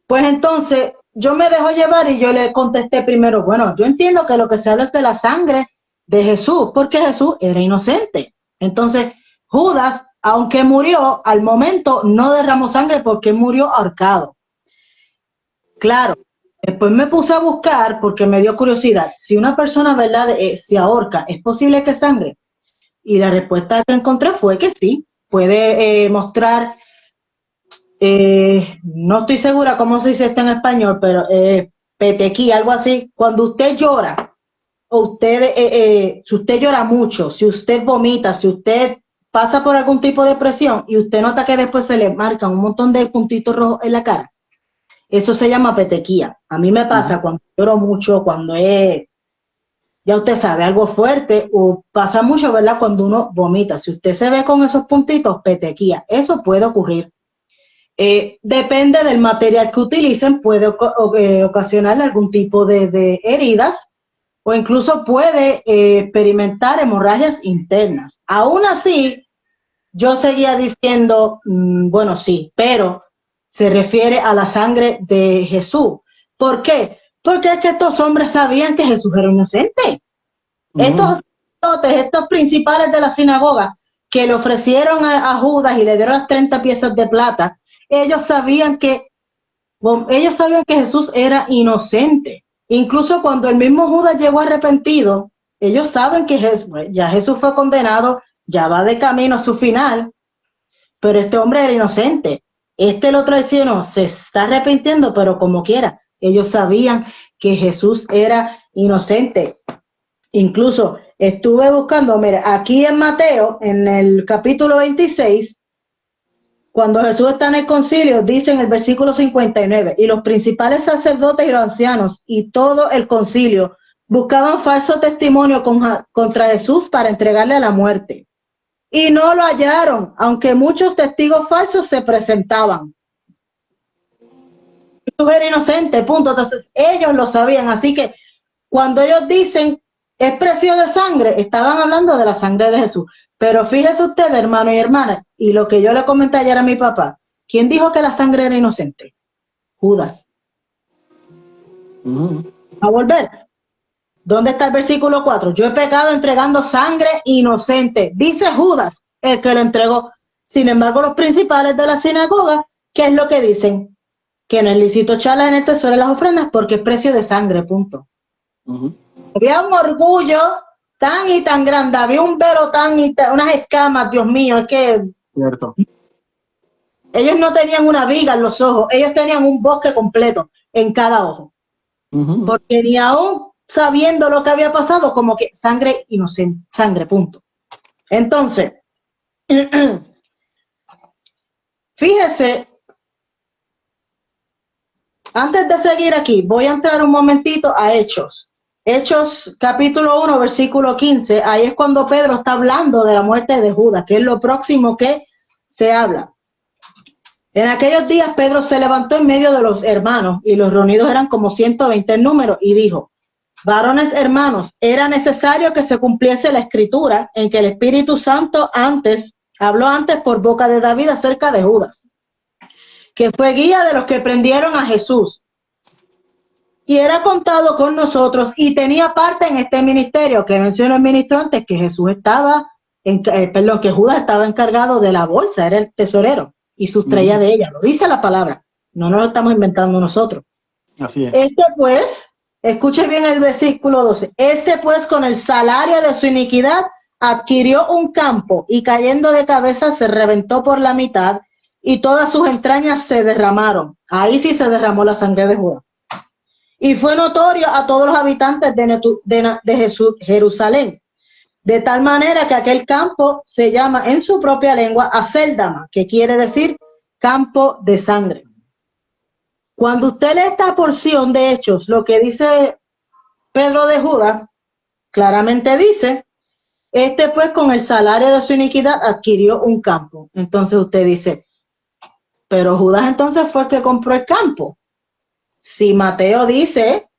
Pues entonces yo me dejo llevar y yo le contesté primero, bueno, yo entiendo que lo que se habla es de la sangre de Jesús, porque Jesús era inocente. Entonces Judas, aunque murió, al momento no derramó sangre porque murió ahorcado. Claro, después me puse a buscar porque me dio curiosidad, si una persona, ¿verdad?, se ahorca, ¿es posible que sangre? Y la respuesta que encontré fue que sí. Puede mostrar, no estoy segura cómo se dice esto en español, pero petequí, algo así. Cuando usted llora, o usted, si usted llora mucho, si usted vomita, si usted pasa por algún tipo de presión y usted nota que después se le marcan un montón de puntitos rojos en la cara, eso se llama petequía. A mí me pasa cuando lloro mucho, cuando ya usted sabe, algo fuerte, o pasa mucho, ¿verdad?, cuando uno vomita. Si usted se ve con esos puntitos, petequía, eso puede ocurrir. Depende del material que utilicen, puede ocasionar algún tipo de heridas o incluso puede experimentar hemorragias internas. Aún así, yo seguía diciendo, bueno, sí, pero se refiere a la sangre de Jesús. ¿Por qué? Porque es que estos hombres sabían que Jesús era inocente. Estos principales de la sinagoga que le ofrecieron a Judas y le dieron las 30 piezas de plata, ellos sabían que Jesús era inocente. Incluso cuando el mismo Judas llegó arrepentido, ellos saben que ya Jesús fue condenado, ya va de camino a su final, pero este hombre era inocente. Lo traicionó, se está arrepintiendo, pero como quiera, ellos sabían que Jesús era inocente. Incluso estuve buscando, mira, aquí en Mateo, en el capítulo 26, cuando Jesús está en el concilio, dice en el versículo 59, y los principales sacerdotes y los ancianos y todo el concilio buscaban falso testimonio contra Jesús para entregarle a la muerte. Y no lo hallaron, aunque muchos testigos falsos se presentaban. Jesús era inocente, punto. Entonces ellos lo sabían, así que cuando ellos dicen es precio de sangre, estaban hablando de la sangre de Jesús. Pero fíjese usted, hermano y hermana, y lo que yo le comenté ayer a mi papá, ¿quién dijo que la sangre era inocente? Judas. A volver. ¿Dónde está el versículo 4? Yo he pecado entregando sangre inocente. Dice Judas, el que lo entregó. Sin embargo, los principales de la sinagoga, ¿qué es lo que dicen? Que no es lícito echarlas en el tesoro de las ofrendas porque es precio de sangre, punto. Había un orgullo tan y tan grande, había un velo tan y tan, unas escamas, Dios mío, es que Cierto. ellos no tenían una viga en los ojos, ellos tenían un bosque completo en cada ojo. Porque ni aún sabiendo lo que había pasado, como que sangre inocente, sangre, punto. Entonces, fíjese, antes de seguir aquí, voy a entrar un momentito a Hechos. Hechos capítulo 1, versículo 15, ahí es cuando Pedro está hablando de la muerte de Judas, que es lo próximo que se habla. En aquellos días Pedro se levantó en medio de los hermanos, y los reunidos eran como 120 en número, y dijo: varones hermanos, era necesario que se cumpliese la escritura en que el Espíritu Santo habló antes por boca de David acerca de Judas, que fue guía de los que prendieron a Jesús, y era contado con nosotros y tenía parte en este ministerio, que mencionó el ministro antes, que Jesús estaba, que Judas estaba encargado de la bolsa, era el tesorero, y sustraía de ella, lo dice la palabra, no nos lo estamos inventando nosotros. Así es. Este pues, escuche bien el versículo 12, este pues con el salario de su iniquidad adquirió un campo y cayendo de cabeza se reventó por la mitad y todas sus entrañas se derramaron. Ahí sí se derramó la sangre de Judas. Y fue notorio a todos los habitantes de Jerusalén, de tal manera que aquel campo se llama en su propia lengua Acéldama, que quiere decir campo de sangre. Cuando usted lee esta porción de Hechos, lo que dice Pedro de Judas, claramente dice, este pues con el salario de su iniquidad adquirió un campo. Entonces usted dice, pero Judas entonces fue el que compró el campo. Si Mateo dice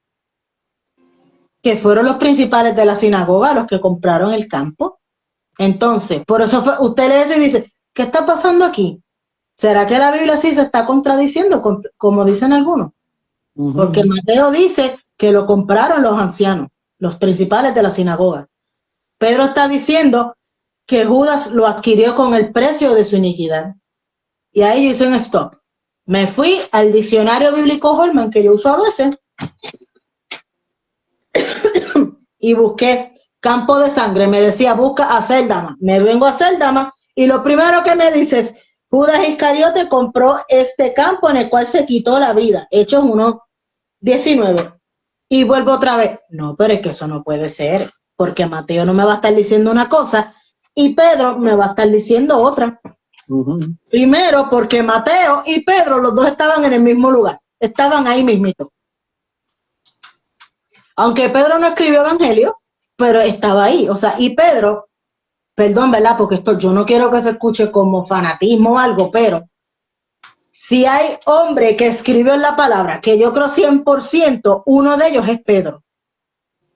que fueron los principales de la sinagoga los que compraron el campo, entonces, por eso usted lee eso y dice, ¿qué está pasando aquí? ¿Será que la Biblia sí se está contradiciendo, como dicen algunos? Porque Mateo dice que lo compraron los ancianos, los principales de la sinagoga. Pedro está diciendo que Judas lo adquirió con el precio de su iniquidad. Y ahí yo hice un stop. Me fui al diccionario bíblico Holman, que yo uso a veces, y busqué campo de sangre. Me decía, busca Acéldama. Me vengo a Acéldama y lo primero que me dice es, Judas Iscariote compró este campo en el cual se quitó la vida. Hechos 1:19. Y vuelvo otra vez. No, pero es que eso no puede ser, porque Mateo no me va a estar diciendo una cosa y Pedro me va a estar diciendo otra. Primero, porque Mateo y Pedro, los dos estaban en el mismo lugar, estaban ahí mismito. Aunque Pedro no escribió evangelio, pero estaba ahí. O sea, y Pedro, perdón, ¿verdad? Porque esto yo no quiero que se escuche como fanatismo o algo, pero si hay hombre que escribió en la palabra, que yo creo 100%, uno de ellos es Pedro.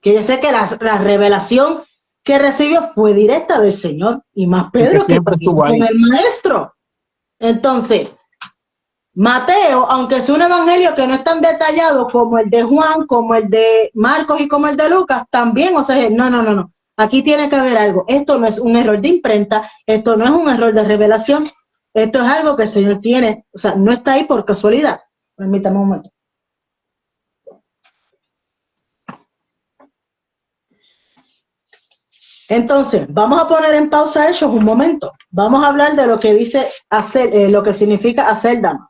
Que yo sé que la revelación que recibió fue directa del Señor, y más Pedro que estuvo con el maestro. Entonces, Mateo, aunque es un evangelio que no es tan detallado como el de Juan, como el de Marcos y como el de Lucas, también, o sea, no. Aquí tiene que haber algo. Esto no es un error de imprenta, esto no es un error de revelación, esto es algo que el Señor tiene, o sea, no está ahí por casualidad. Permítame un momento. Entonces, vamos a poner en pausa Hechos un momento. Vamos a hablar de lo que dice lo que significa Acéldama,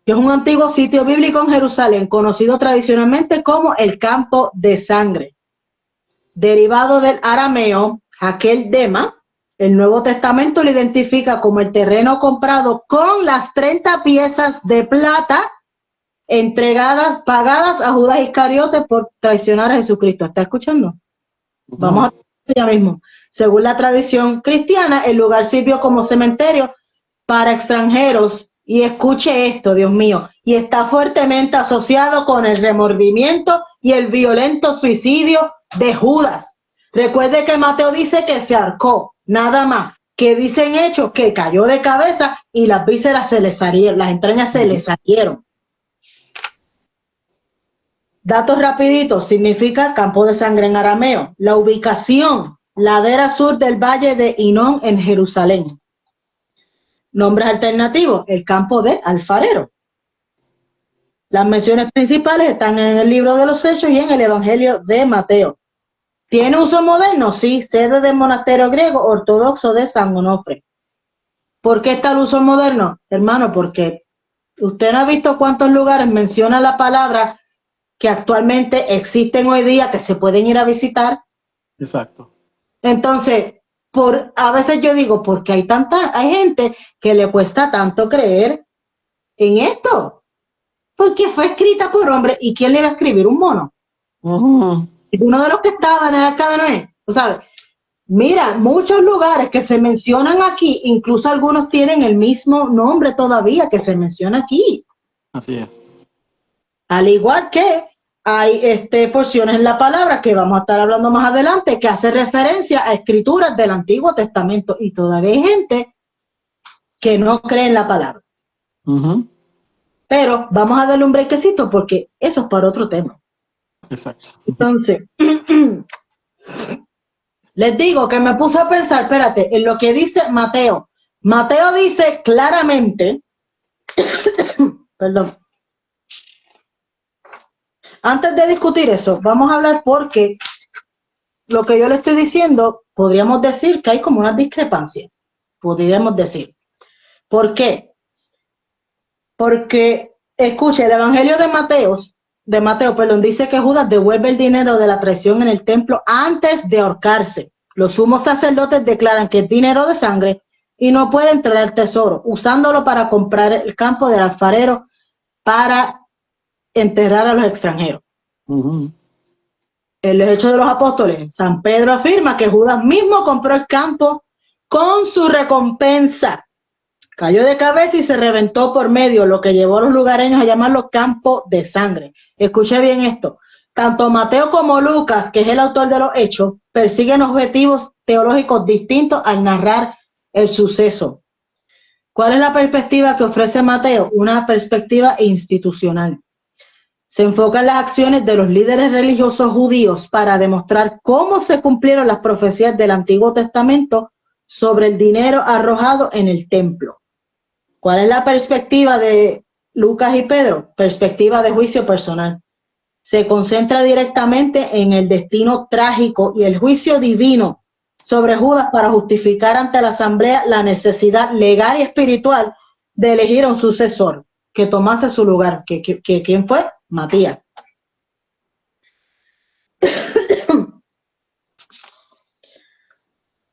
que es un antiguo sitio bíblico en Jerusalén, conocido tradicionalmente como el campo de sangre, derivado del arameo, aquel dema. El Nuevo Testamento lo identifica como el terreno comprado con las 30 piezas de plata pagadas a Judas Iscariote por traicionar a Jesucristo. ¿Está escuchando? Vamos a ver ya mismo. Según la tradición cristiana, el lugar sirvió como cementerio para extranjeros. Y escuche esto, Dios mío, y está fuertemente asociado con el remordimiento y el violento suicidio de Judas. Recuerde que Mateo dice que se ahorcó, nada más. Que dicen Hechos que cayó de cabeza y las vísceras se le salieron, las entrañas se le salieron. Datos rapiditos, significa campo de sangre en arameo. La ubicación, ladera sur del valle de Hinón en Jerusalén. Nombres alternativos, el campo de alfarero. Las menciones principales están en el libro de los Hechos y en el Evangelio de Mateo. ¿Tiene uso moderno? Sí, sede del monasterio griego ortodoxo de San Onofre. ¿Por qué está el uso moderno? Hermano, porque usted no ha visto cuántos lugares menciona la palabra que actualmente existen hoy día que se pueden ir a visitar. Exacto. Entonces, a veces yo digo, porque hay gente que le cuesta tanto creer en esto. Porque fue escrita por hombre, ¿y quién le iba a escribir? Un mono. Uno de los que estaba en el Arca de Noé, ¿sabes? Mira, muchos lugares que se mencionan aquí, incluso algunos tienen el mismo nombre todavía que se menciona aquí. Así es. Al igual que hay porciones en la palabra que vamos a estar hablando más adelante que hace referencia a escrituras del Antiguo Testamento y todavía hay gente que no cree en la palabra. Pero vamos a darle un brequecito porque eso es para otro tema. Exacto. Entonces, les digo que me puse a pensar, espérate, en lo que dice Mateo. Mateo dice claramente, perdón, antes de discutir eso, vamos a hablar porque lo que yo le estoy diciendo, podríamos decir que hay como una discrepancia, podríamos decir. ¿Por qué? Porque, escuche, el Evangelio de Mateo, dice que Judas devuelve el dinero de la traición en el templo antes de ahorcarse. Los sumos sacerdotes declaran que es dinero de sangre y no puede entrar al tesoro, usándolo para comprar el campo del alfarero para enterrar a los extranjeros. En los Hechos de los Apóstoles, San Pedro afirma que Judas mismo compró el campo con su recompensa. Cayó de cabeza y se reventó por medio, lo que llevó a los lugareños a llamarlo campo de sangre. Escuche bien esto. Tanto Mateo como Lucas, que es el autor de los Hechos, persiguen objetivos teológicos distintos al narrar el suceso. ¿Cuál es la perspectiva que ofrece Mateo? Una perspectiva institucional. Se enfoca en las acciones de los líderes religiosos judíos para demostrar cómo se cumplieron las profecías del Antiguo Testamento sobre el dinero arrojado en el templo. ¿Cuál es la perspectiva de Lucas y Pedro? Perspectiva de juicio personal. Se concentra directamente en el destino trágico y el juicio divino sobre Judas para justificar ante la asamblea la necesidad legal y espiritual de elegir a un sucesor que tomase su lugar. ¿Quién fue? Matías.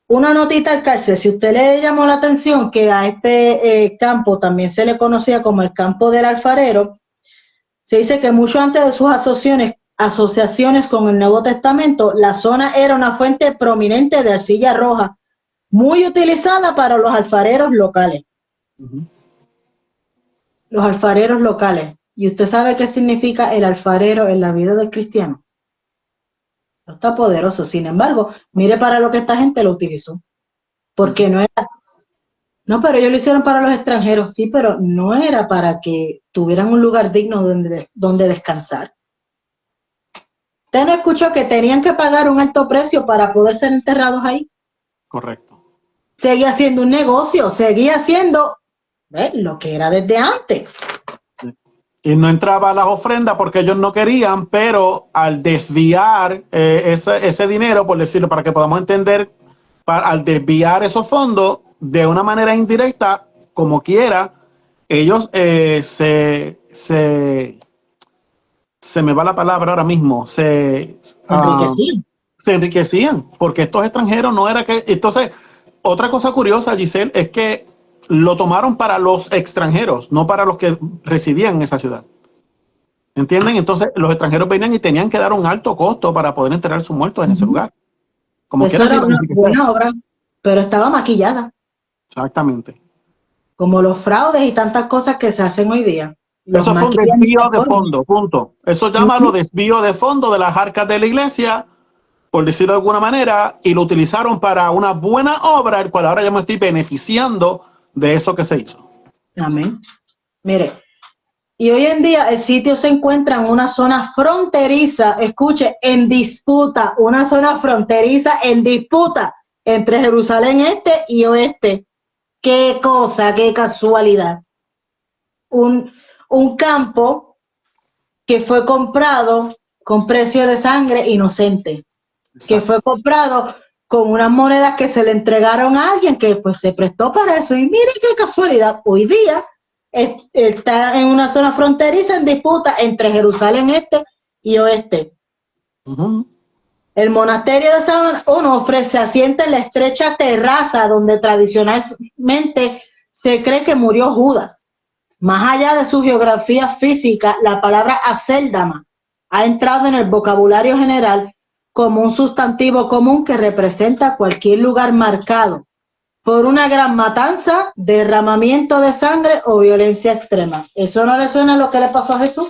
Una notita al cárcel, si usted le llamó la atención que a este campo también se le conocía como el campo del alfarero, se dice que mucho antes de sus asociaciones con el Nuevo Testamento, la zona era una fuente prominente de arcilla roja, muy utilizada para los alfareros locales. Los alfareros locales. ¿Y usted sabe qué significa el alfarero en la vida del cristiano? No está poderoso. Sin embargo, mire para lo que esta gente lo utilizó. Porque no era... No, pero ellos lo hicieron para los extranjeros. Sí, pero no era para que tuvieran un lugar digno donde descansar. ¿Usted no escuchó que tenían que pagar un alto precio para poder ser enterrados ahí? Correcto. Seguía siendo un negocio, seguía siendo lo que era desde antes. Sí. Y no entraba a las ofrendas porque ellos no querían, pero al desviar ese dinero, por decirlo, para que podamos entender, al desviar esos fondos de una manera indirecta, como quiera, ellos se me va la palabra ahora mismo, se enriquecían, porque estos extranjeros no era que... Entonces, otra cosa curiosa, Giselle, es que lo tomaron para los extranjeros, no para los que residían en esa ciudad. ¿Entienden? Entonces, los extranjeros venían y tenían que dar un alto costo para poder enterrar sus muertos en ese lugar. Como eso era una buena obra, pero estaba maquillada. Exactamente. Como los fraudes y tantas cosas que se hacen hoy día. Eso fue un desvío de fondo, punto. Eso llámalo desvío de fondo de las arcas de la iglesia, por decirlo de alguna manera, y lo utilizaron para una buena obra, el cual ahora yo me estoy beneficiando de eso que se hizo. Amén. Mire, Y hoy en día el sitio se encuentra en una zona fronteriza, escuche, en disputa, una zona fronteriza en disputa entre Jerusalén este y oeste. Qué cosa, qué casualidad. Un campo que fue comprado con precio de sangre inocente, Exacto. que fue comprado con unas monedas que se le entregaron a alguien que pues se prestó para eso. Y mire qué casualidad, hoy día está en una zona fronteriza en disputa entre Jerusalén este y oeste. El monasterio de San Onofre se asienta en la estrecha terraza donde tradicionalmente se cree que murió Judas. Más allá de su geografía física, la palabra Acéldama ha entrado en el vocabulario general como un sustantivo común que representa cualquier lugar marcado por una gran matanza, derramamiento de sangre o violencia extrema. ¿Eso no le suena a lo que le pasó a Jesús?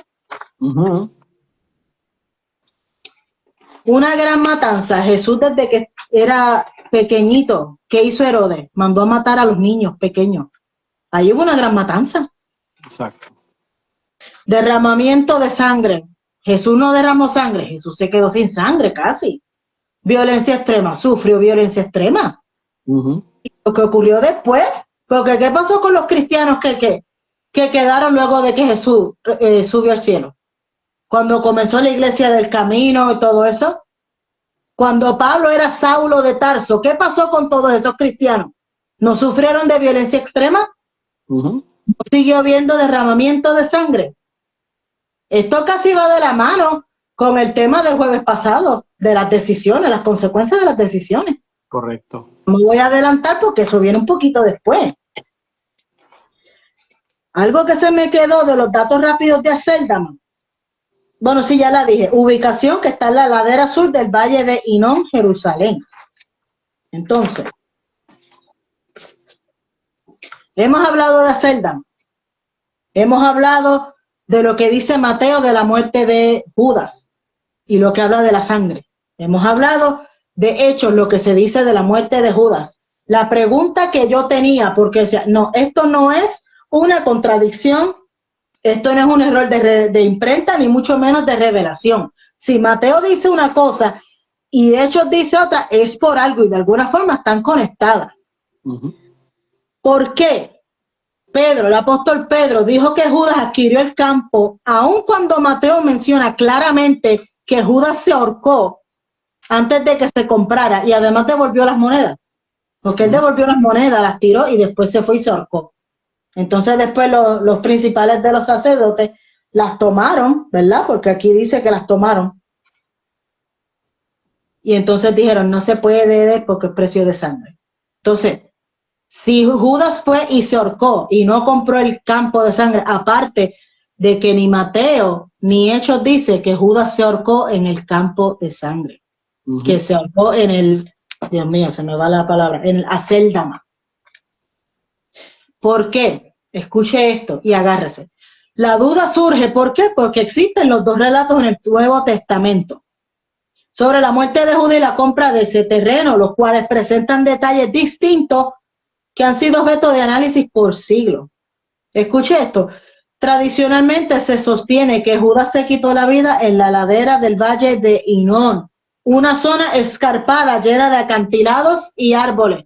Una gran matanza. Jesús, desde que era pequeñito, ¿qué hizo Herodes? Mandó a matar a los niños pequeños. Ahí hubo una gran matanza. Exacto. Derramamiento de sangre. Jesús no derramó sangre, Jesús se quedó sin sangre casi. Violencia extrema, sufrió violencia extrema. Lo que ocurrió después, porque ¿qué pasó con los cristianos que quedaron luego de que Jesús subió al cielo? Cuando comenzó la iglesia del camino y todo eso, cuando Pablo era Saulo de Tarso, ¿qué pasó con todos esos cristianos? ¿No sufrieron de violencia extrema? ¿No siguió habiendo derramamiento de sangre? Esto casi va de la mano con el tema del jueves pasado, de las decisiones, las consecuencias de las decisiones. Correcto. Me voy a adelantar porque eso viene un poquito después. Algo que se me quedó de los datos rápidos de Acéldama. Bueno, sí, ya la dije. Ubicación que está en la ladera sur del Valle de Hinnom, Jerusalén. Entonces, hemos hablado de Acéldama. Hemos hablado de lo que dice Mateo de la muerte de Judas y lo que habla de la sangre. Hemos hablado de Hechos, lo que se dice de la muerte de Judas. La pregunta que yo tenía, porque decía, no, esto no es una contradicción, esto no es un error de imprenta, ni mucho menos de revelación. Si Mateo dice una cosa y Hechos dice otra, es por algo y de alguna forma están conectadas. ¿Por qué? Pedro, el apóstol Pedro, dijo que Judas adquirió el campo, aun cuando Mateo menciona claramente que Judas se ahorcó antes de que se comprara y además devolvió las monedas, porque él devolvió las monedas, las tiró y después se fue y se ahorcó. Entonces después los principales de los sacerdotes las tomaron, ¿verdad? Porque aquí dice que las tomaron. Y entonces dijeron, no se puede porque es precio de sangre. Entonces, si Judas fue y se ahorcó y no compró el campo de sangre, aparte de que ni Mateo ni Hechos dice que Judas se ahorcó en el campo de sangre, que se ahorcó en el, Dios mío, se me va la palabra, en el Acéldama. ¿Por qué? Escuche esto y agárrese. La duda surge, ¿por qué? Porque existen los dos relatos en el Nuevo Testamento sobre la muerte de Judas y la compra de ese terreno, los cuales presentan detalles distintos que han sido objeto de análisis por siglos. Escuche esto. Tradicionalmente se sostiene que Judas se quitó la vida en la ladera del Valle de Hinnom, una zona escarpada llena de acantilados y árboles,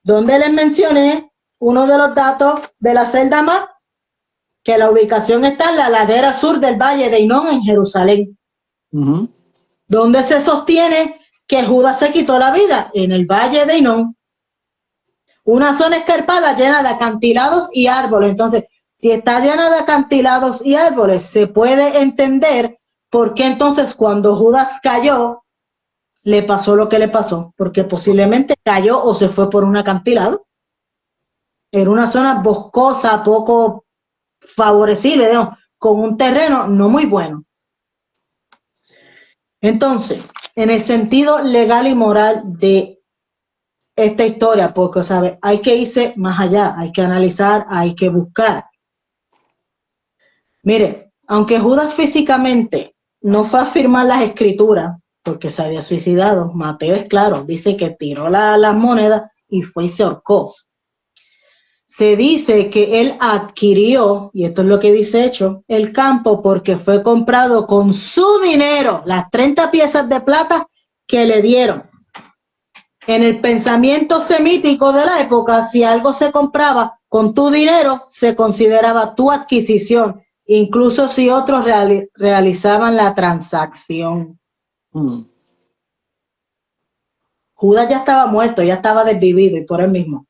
donde les mencioné uno de los datos de la Acéldama, que la ubicación está en la ladera sur del Valle de Hinnom en Jerusalén, donde se sostiene que Judas se quitó la vida en el Valle de Hinnom. Una zona escarpada llena de acantilados y árboles. Entonces, si está llena de acantilados y árboles, se puede entender por qué entonces cuando Judas cayó, le pasó lo que le pasó. Porque posiblemente cayó o se fue por un acantilado. En una zona boscosa, poco favorecible, digamos, con un terreno no muy bueno. Entonces, en el sentido legal y moral de esta historia, porque ¿sabe? Hay que irse más allá, hay que analizar, hay que buscar. Mire, aunque Judas físicamente no fue a firmar las escrituras porque se había suicidado, Mateo es claro, dice que tiró las monedas y fue y se ahorcó. se dice que él adquirió, y esto es lo que dice Hechos, el campo porque fue comprado con su dinero, las 30 piezas de plata que le dieron. En el pensamiento semítico de la época, si algo se compraba con tu dinero, se consideraba tu adquisición, incluso si otros realizaban la transacción. Judas ya estaba muerto, ya estaba desvivido y por él mismo.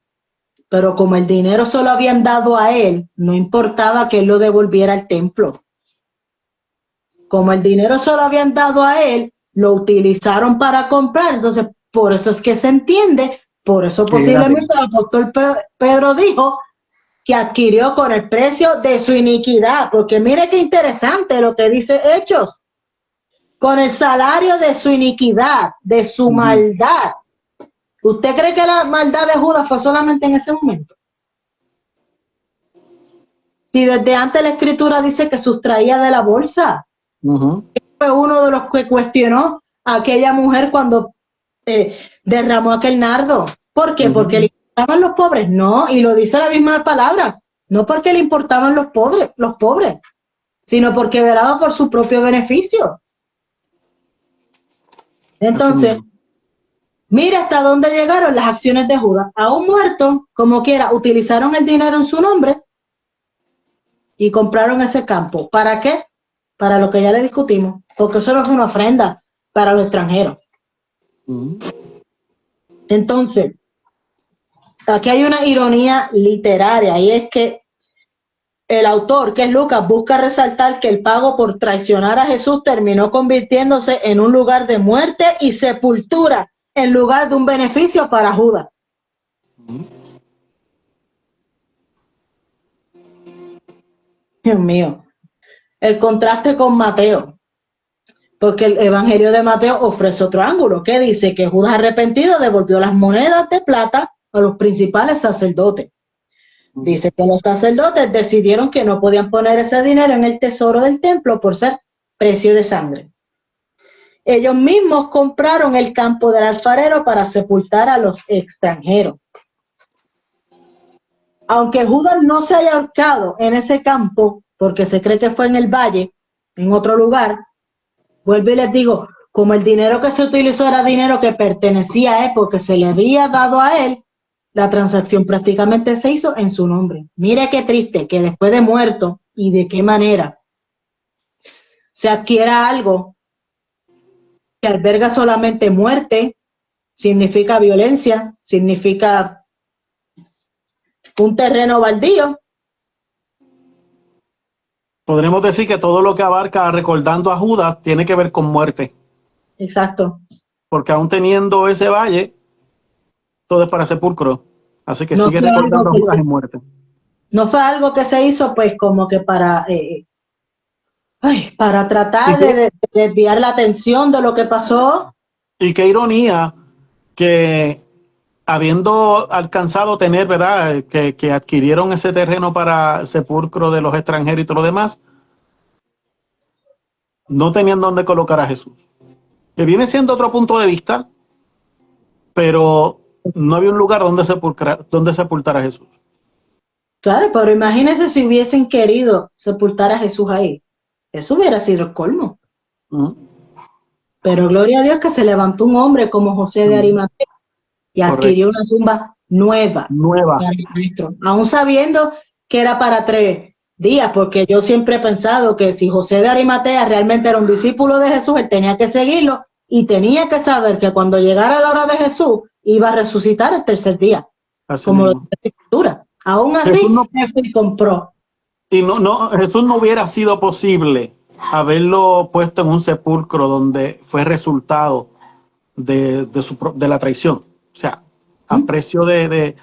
Pero como el dinero solo habían dado a él, no importaba que él lo devolviera al templo. Como el dinero solo habían dado a él, lo utilizaron para comprar. Entonces, por eso es que se entiende, por eso posiblemente el apóstol Pedro dijo que adquirió con el precio de su iniquidad. Porque mire qué interesante lo que dice Hechos. Con el salario de su iniquidad, de su maldad. ¿Usted cree que la maldad de Judas fue solamente en ese momento? Si desde antes la escritura dice que sustraía de la bolsa. Fue uno de los que cuestionó a aquella mujer cuando derramó aquel nardo. ¿Por qué? ¿Porque le importaban los pobres? No, y lo dice la misma palabra. No porque le importaban los pobres, sino porque velaba por su propio beneficio. Entonces, mira hasta dónde llegaron las acciones de Judas. Aún muerto, como quiera, utilizaron el dinero en su nombre y compraron ese campo. ¿Para qué? Para lo que ya le discutimos. Porque eso no es una ofrenda para los extranjeros. Entonces, aquí hay una ironía literaria y es que el autor, que es Lucas, busca resaltar que el pago por traicionar a Jesús terminó convirtiéndose en un lugar de muerte y sepultura en lugar de un beneficio para Judas. Dios mío. El contraste con Mateo, porque el Evangelio de Mateo ofrece otro ángulo, que dice que Judas arrepentido devolvió las monedas de plata a los principales sacerdotes. Dice que los sacerdotes decidieron que no podían poner ese dinero en el tesoro del templo por ser precio de sangre. Ellos mismos compraron el campo del alfarero para sepultar a los extranjeros. Aunque Judas no se haya ahorcado en ese campo, porque se cree que fue en el valle, en otro lugar, vuelvo y les digo, como el dinero que se utilizó era dinero que pertenecía a él porque se le había dado a él, la transacción prácticamente se hizo en su nombre. Mire qué triste que después de muerto y de qué manera se adquiera algo que alberga solamente muerte, significa violencia, significa un terreno baldío. Podremos decir que todo lo que abarca recordando a Judas tiene que ver con muerte. Exacto. Porque aún teniendo ese valle, todo es para sepulcro. Así que no sigue recordando a Judas en muerte. No fue algo que se hizo pues como que para tratar de desviar la atención de lo que pasó. Y qué ironía que habiendo alcanzado tener, ¿verdad? Que adquirieron ese terreno para sepulcro de los extranjeros y todo lo demás, no tenían dónde colocar a Jesús. Que viene siendo otro punto de vista, pero no había un lugar donde sepultar a Jesús. Claro, pero imagínense si hubiesen querido sepultar a Jesús ahí. Eso hubiera sido el colmo. Pero gloria a Dios que se levantó un hombre como José de Arimatea y adquirió una tumba nueva. Para Cristo, aún sabiendo que era para 3 días, porque yo siempre he pensado que si José de Arimatea realmente era un discípulo de Jesús, él tenía que seguirlo y tenía que saber que cuando llegara la hora de Jesús iba a resucitar el 3er día, así como la escritura. Aún así, Jesús compró. Y Jesús no hubiera sido posible haberlo puesto en un sepulcro donde fue resultado de la traición. O sea, a precio de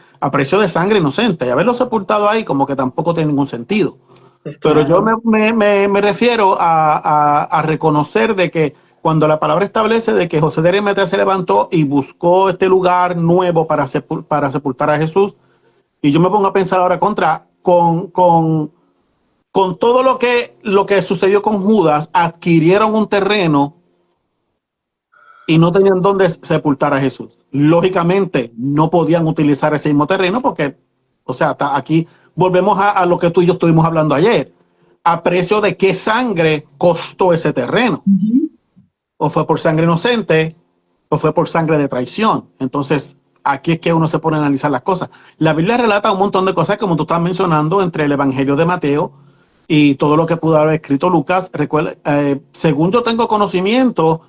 sangre inocente. Y haberlo sepultado ahí como que tampoco tiene ningún sentido. Pues claro. Pero yo me refiero a reconocer de que cuando la palabra establece de que José de Arimatea se levantó y buscó este lugar nuevo para sepultar a Jesús, y yo me pongo a pensar ahora con todo lo que sucedió con Judas, adquirieron un terreno y no tenían dónde sepultar a Jesús. Lógicamente, no podían utilizar ese mismo terreno porque O sea, aquí volvemos a lo que tú y yo estuvimos hablando ayer. ¿A precio de qué sangre costó ese terreno? ¿O fue por sangre inocente o fue por sangre de traición? Entonces, aquí es que uno se pone a analizar las cosas. La Biblia relata un montón de cosas, como tú estás mencionando, entre el Evangelio de Mateo y todo lo que pudo haber escrito Lucas. Recuerda, según yo tengo conocimiento,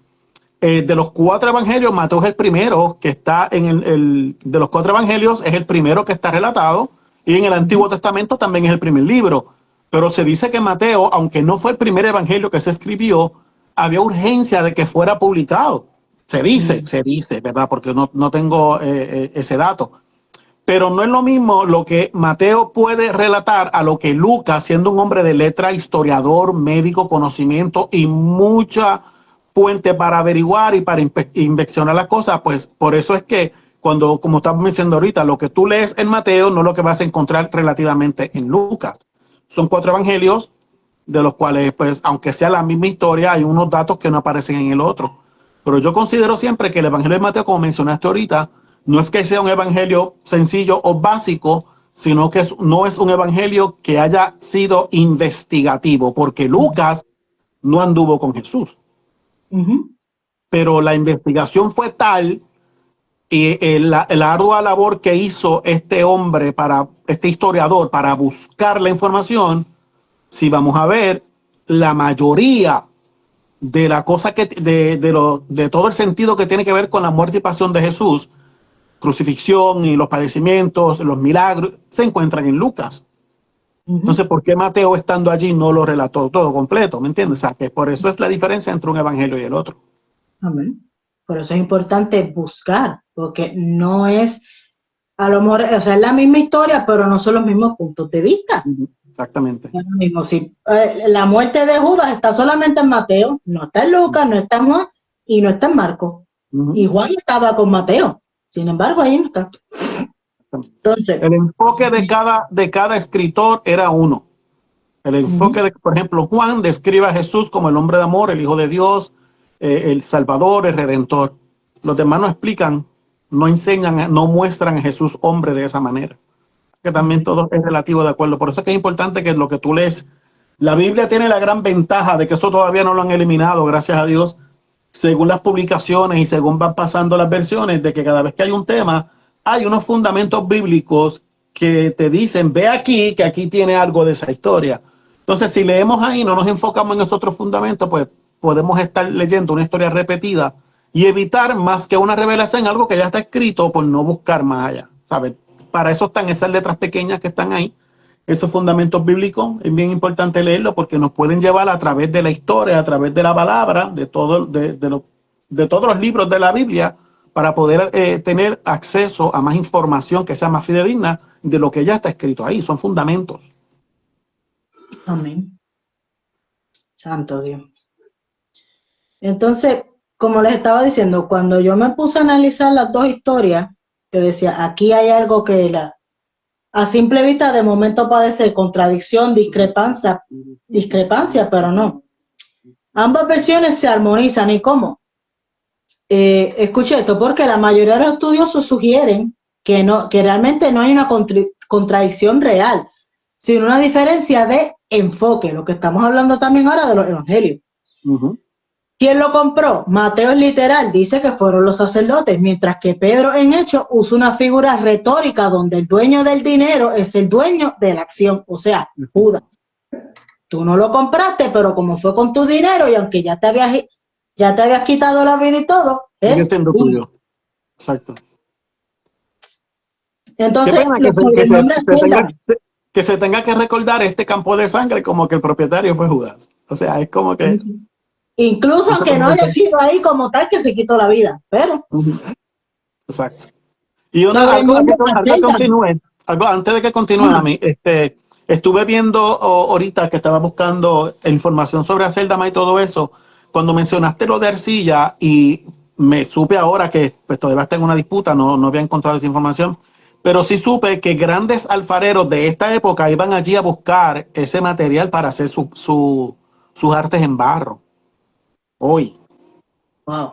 de los 4 evangelios, Mateo es el primero que está de los 4 evangelios, es el primero que está relatado, y en el Antiguo Testamento también es el primer libro. Pero se dice que Mateo, aunque no fue el primer evangelio que se escribió, había urgencia de que fuera publicado. Se dice, ¿verdad? Porque no tengo ese dato. Pero no es lo mismo lo que Mateo puede relatar a lo que Lucas, siendo un hombre de letra, historiador, médico, conocimiento y mucha fuente para averiguar y para inspeccionar las cosas, pues por eso es que cuando, como estamos mencionando ahorita, lo que tú lees en Mateo no es lo que vas a encontrar relativamente en Lucas. Son 4 evangelios, de los cuales, pues, aunque sea la misma historia, hay unos datos que no aparecen en el otro. Pero yo considero siempre que el evangelio de Mateo, como mencionaste ahorita, no es que sea un evangelio sencillo o básico, sino que no es un evangelio que haya sido investigativo, porque Lucas no anduvo con Jesús. Pero la investigación fue tal y la ardua labor que hizo este hombre, este historiador, para buscar la información, si vamos a ver, la mayoría de la cosa de todo el sentido que tiene que ver con la muerte y pasión de Jesús, crucifixión y los padecimientos, los milagros, se encuentran en Lucas. Entonces, ¿por qué Mateo, estando allí, no lo relató todo completo? ¿Me entiendes? O sea, que por eso es la diferencia entre un evangelio y el otro. Amén. Por eso es importante buscar, porque no es, a lo mejor, o sea, es la misma historia, pero no son los mismos puntos de vista. Exactamente. Es lo mismo, si la muerte de Judas está solamente en Mateo, no está en Lucas, no está en Juan y no está en Marcos. Y Juan estaba con Mateo, sin embargo, ahí no está. Entonces, el enfoque de cada escritor era uno. El enfoque de, por ejemplo, Juan describe a Jesús como el hombre de amor, el Hijo de Dios, el Salvador, el Redentor. Los demás no explican, no enseñan, no muestran a Jesús hombre de esa manera. Que también todo es relativo, de acuerdo. Por eso es que es importante que lo que tú lees, la Biblia tiene la gran ventaja de que eso todavía no lo han eliminado, gracias a Dios, según las publicaciones y según van pasando las versiones, de que cada vez que hay un tema, hay unos fundamentos bíblicos que te dicen, ve aquí, que aquí tiene algo de esa historia. Entonces, si leemos ahí, no nos enfocamos en esos otros fundamentos, pues podemos estar leyendo una historia repetida y evitar más que una revelación, algo que ya está escrito, por no buscar más allá, ¿sabes? Para eso están esas letras pequeñas que están ahí, esos fundamentos bíblicos. Es bien importante leerlo porque nos pueden llevar a través de la historia, a través de la palabra, de todos los libros de la Biblia, para poder tener acceso a más información que sea más fidedigna de lo que ya está escrito ahí. Son fundamentos. amén. Santo Dios. Entonces, como les estaba diciendo, cuando yo me puse a analizar las 2 historias, que decía, aquí hay algo que a simple vista de momento parece contradicción, discrepancia, pero no. Ambas versiones se armonizan. ¿Y cómo? Escuche esto, porque la mayoría de los estudiosos sugieren que realmente no hay una contradicción real, sino una diferencia de enfoque, lo que estamos hablando también ahora de los evangelios. ¿Quién lo compró? Mateo es literal, dice que fueron los sacerdotes, mientras que Pedro en Hechos usa una figura retórica donde el dueño del dinero es el dueño de la acción, o sea, Judas. Tú no lo compraste, pero como fue con tu dinero y aunque ya te habías quitado la vida y todo, es tuyo. Exacto. Entonces, que se tenga que recordar este campo de sangre como que el propietario fue Judas. O sea, es como que... Incluso aunque no haya sido ahí como tal que se quitó la vida, pero... Exacto. Y algo antes de que continúe, a mí, estuve viendo ahorita que estaba buscando información sobre Acéldama y todo eso, cuando mencionaste lo de arcilla, y me supe ahora que pues todavía está en una disputa, no había encontrado esa información, pero sí supe que grandes alfareros de esta época iban allí a buscar ese material para hacer sus artes en barro. Hoy. Wow.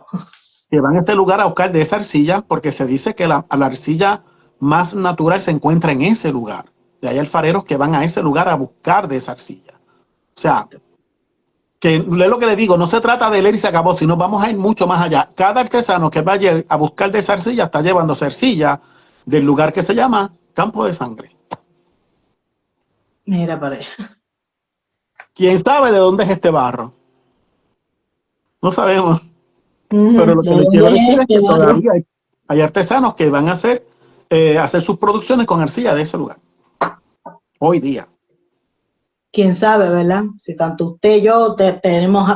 Que van a ese lugar a buscar de esa arcilla, porque se dice que a la arcilla más natural se encuentra en ese lugar. Y hay alfareros que van a ese lugar a buscar de esa arcilla. O sea, que es lo que le digo, no se trata de leer y se acabó, sino vamos a ir mucho más allá. Cada artesano que vaya a buscar de esa arcilla está llevando esa arcilla del lugar que se llama Campo de Sangre. Mira para allá. ¿Quién sabe de dónde es este barro? No sabemos. Pero lo que les quiero decir es que todavía hay artesanos que van a hacer sus producciones con arcilla de ese lugar. Hoy día. Quién sabe, ¿verdad? Si tanto usted y yo tenemos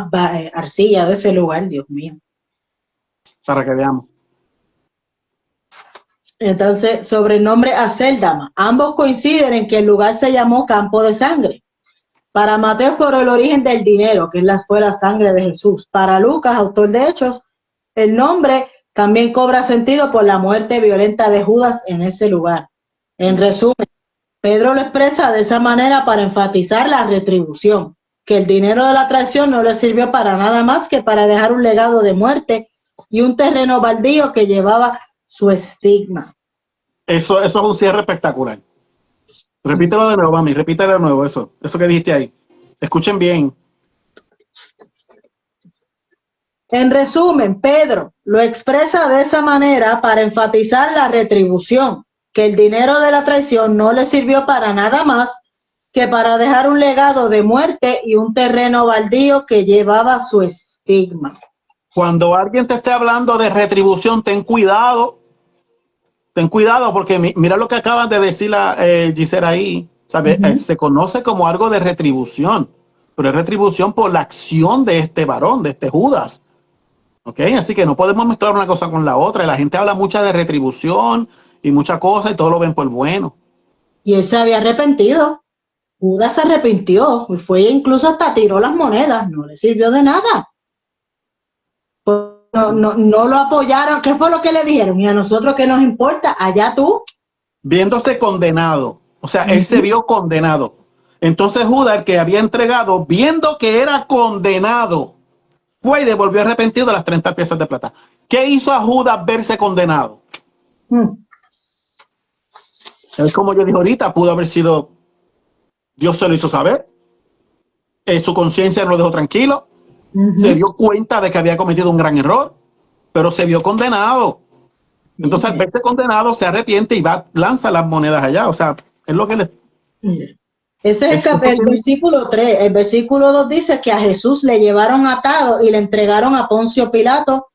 arcilla de ese lugar, Dios mío. Para que veamos. Entonces, sobre el nombre Aceldama, ambos coinciden en que el lugar se llamó Campo de Sangre. Para Mateo, por el origen del dinero, que fue la sangre de Jesús. Para Lucas, autor de Hechos, el nombre también cobra sentido por la muerte violenta de Judas en ese lugar. En resumen, Pedro lo expresa de esa manera para enfatizar la retribución, que el dinero de la traición no le sirvió para nada más que para dejar un legado de muerte y un terreno baldío que llevaba su estigma. Eso es un cierre espectacular. Repítelo de nuevo, mami, repítelo de nuevo eso que dijiste ahí. Escuchen bien. En resumen, Pedro lo expresa de esa manera para enfatizar la retribución, que el dinero de la traición no le sirvió para nada más que para dejar un legado de muerte y un terreno baldío que llevaba su estigma. Cuando alguien te esté hablando de retribución, ten cuidado porque mira lo que acaban de decir Gisela ahí, ¿sabes? Se conoce como algo de retribución, pero es retribución por la acción de este varón, de este Judas. ¿Ok? Así que no podemos mezclar una cosa con la otra. Y la gente habla mucha de retribución y muchas cosas y todo lo ven por bueno. Y él se había arrepentido. Judas se arrepintió y fue incluso hasta tiró las monedas. No le sirvió de nada. No lo apoyaron. ¿Qué fue lo que le dijeron? Y a nosotros, ¿qué nos importa? Allá tú. Viéndose condenado. O sea, él se vio condenado. Entonces Judas, el que había entregado, viendo que era condenado, fue y devolvió arrepentido de las 30 piezas de plata. ¿Qué hizo a Judas verse condenado? Es como yo dije ahorita, pudo haber sido, Dios se lo hizo saber, su conciencia no lo dejó tranquilo, se dio cuenta de que había cometido un gran error, pero se vio condenado. Entonces al verse condenado se arrepiente y lanza las monedas allá. O sea, es lo que le... Ese es el versículo 3. El versículo 2 dice que a Jesús le llevaron atado y le entregaron a Poncio Pilato,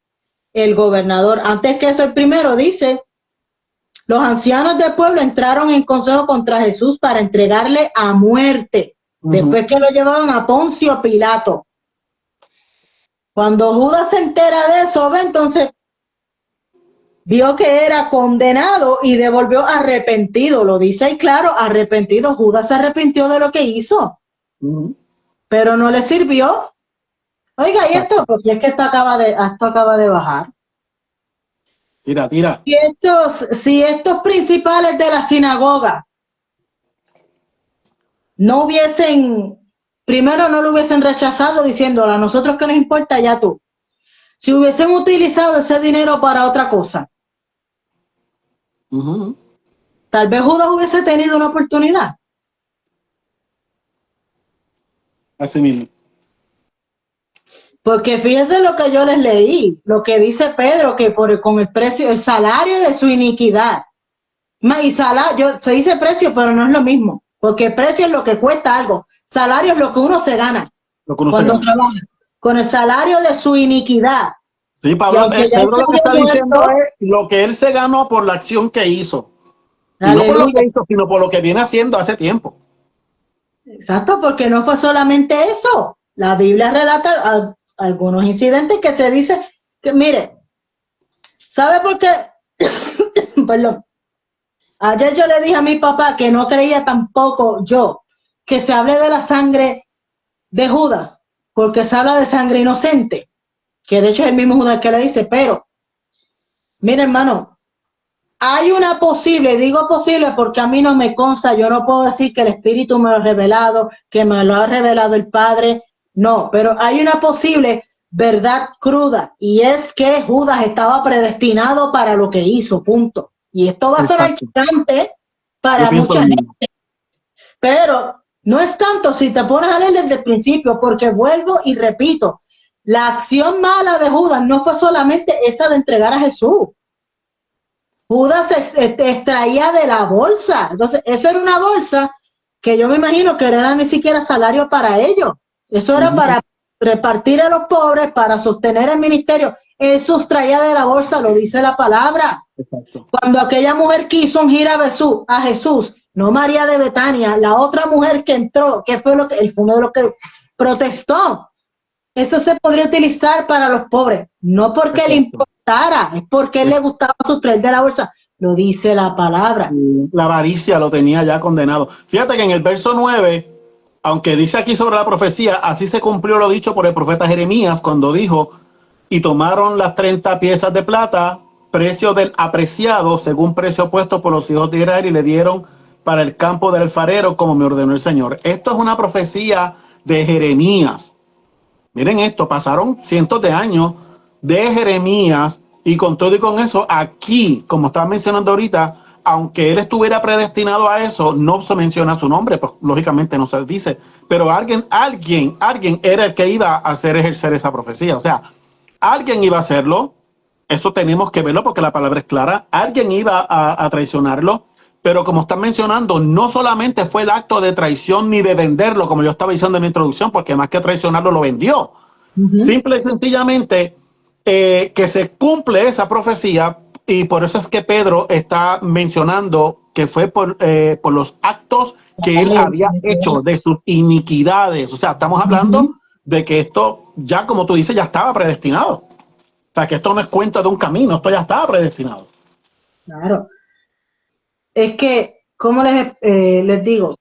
el gobernador. Antes que eso, el primero dice, los ancianos del pueblo entraron en consejo contra Jesús para entregarle a muerte, después que lo llevaron a Poncio Pilato. Cuando Judas se entera de eso, entonces vio que era condenado y devolvió arrepentido. Lo dice ahí claro, arrepentido. Judas se arrepintió de lo que hizo, pero no le sirvió. Oiga, ¿y esto? Porque es que esto acaba de bajar. Tira. Si estos principales de la sinagoga no lo hubiesen rechazado diciéndole a nosotros que nos importa, ya tú. Si hubiesen utilizado ese dinero para otra cosa, tal vez Judas hubiese tenido una oportunidad. Así mismo. Porque fíjense lo que yo les leí, lo que dice Pedro, que con el precio, el salario de su iniquidad. Y se dice precio, pero no es lo mismo, porque precio es lo que cuesta algo, salario es lo que uno se gana cuando trabaja. Con el salario de su iniquidad. Sí, Pablo, Pedro lo que está diciendo es lo que él se ganó por la acción que hizo. Y no por lo que hizo, sino por lo que viene haciendo hace tiempo. Exacto, porque no fue solamente eso. La Biblia relata algunos incidentes que se dice que, mire, ¿sabe por qué? Perdón. Ayer yo le dije a mi papá que no creía tampoco yo que se hable de la sangre de Judas, porque se habla de sangre inocente, que de hecho es el mismo Judas que le dice, pero, mire hermano, hay una posible, digo posible porque a mí no me consta, yo no puedo decir que el Espíritu me lo ha revelado, que me lo ha revelado el Padre, no, pero hay una posible verdad cruda, y es que Judas estaba predestinado para lo que hizo, punto. Y esto va a ser chocante para mucha gente. Pero no es tanto si te pones a leer desde el principio, porque vuelvo y repito, la acción mala de Judas no fue solamente esa de entregar a Jesús. Judas se extraía de la bolsa. Entonces, eso era una bolsa que yo me imagino que no era ni siquiera salario para ellos. Eso era para repartir a los pobres, para sostener el ministerio. Él sustraía de la bolsa, lo dice la palabra. Exacto. Cuando aquella mujer quiso ungir a Jesús, no María de Betania, la otra mujer que entró, que fue él fue uno de los que protestó. Eso se podría utilizar para los pobres, no porque le importara, es porque él le gustaba sustraer de la bolsa. Lo dice la palabra. La avaricia lo tenía ya condenado. Fíjate que en el verso 9, aunque dice aquí sobre la profecía, así se cumplió lo dicho por el profeta Jeremías cuando dijo, y tomaron las 30 piezas de plata, precio del apreciado, según precio puesto por los hijos de Israel, y le dieron para el campo del alfarero, como me ordenó el Señor. Esto es una profecía de Jeremías. Miren esto, pasaron cientos de años de Jeremías, y con todo y con eso, aquí, como estaba mencionando ahorita, aunque él estuviera predestinado a eso, no se menciona su nombre, pues lógicamente no se dice, pero alguien era el que iba a hacer ejercer esa profecía. O sea, alguien iba a hacerlo, eso tenemos que verlo porque la palabra es clara, alguien iba a traicionarlo, pero como están mencionando, no solamente fue el acto de traición ni de venderlo, como yo estaba diciendo en la introducción, porque más que traicionarlo lo vendió. Simple y sencillamente que se cumple esa profecía, y por eso es que Pedro está mencionando que fue por los actos que él había hecho, de sus iniquidades. O sea, estamos hablando de que esto ya, como tú dices, ya estaba predestinado. O sea, que esto no es cuenta de un camino, esto ya estaba predestinado. Claro. Es que, ¿cómo les digo?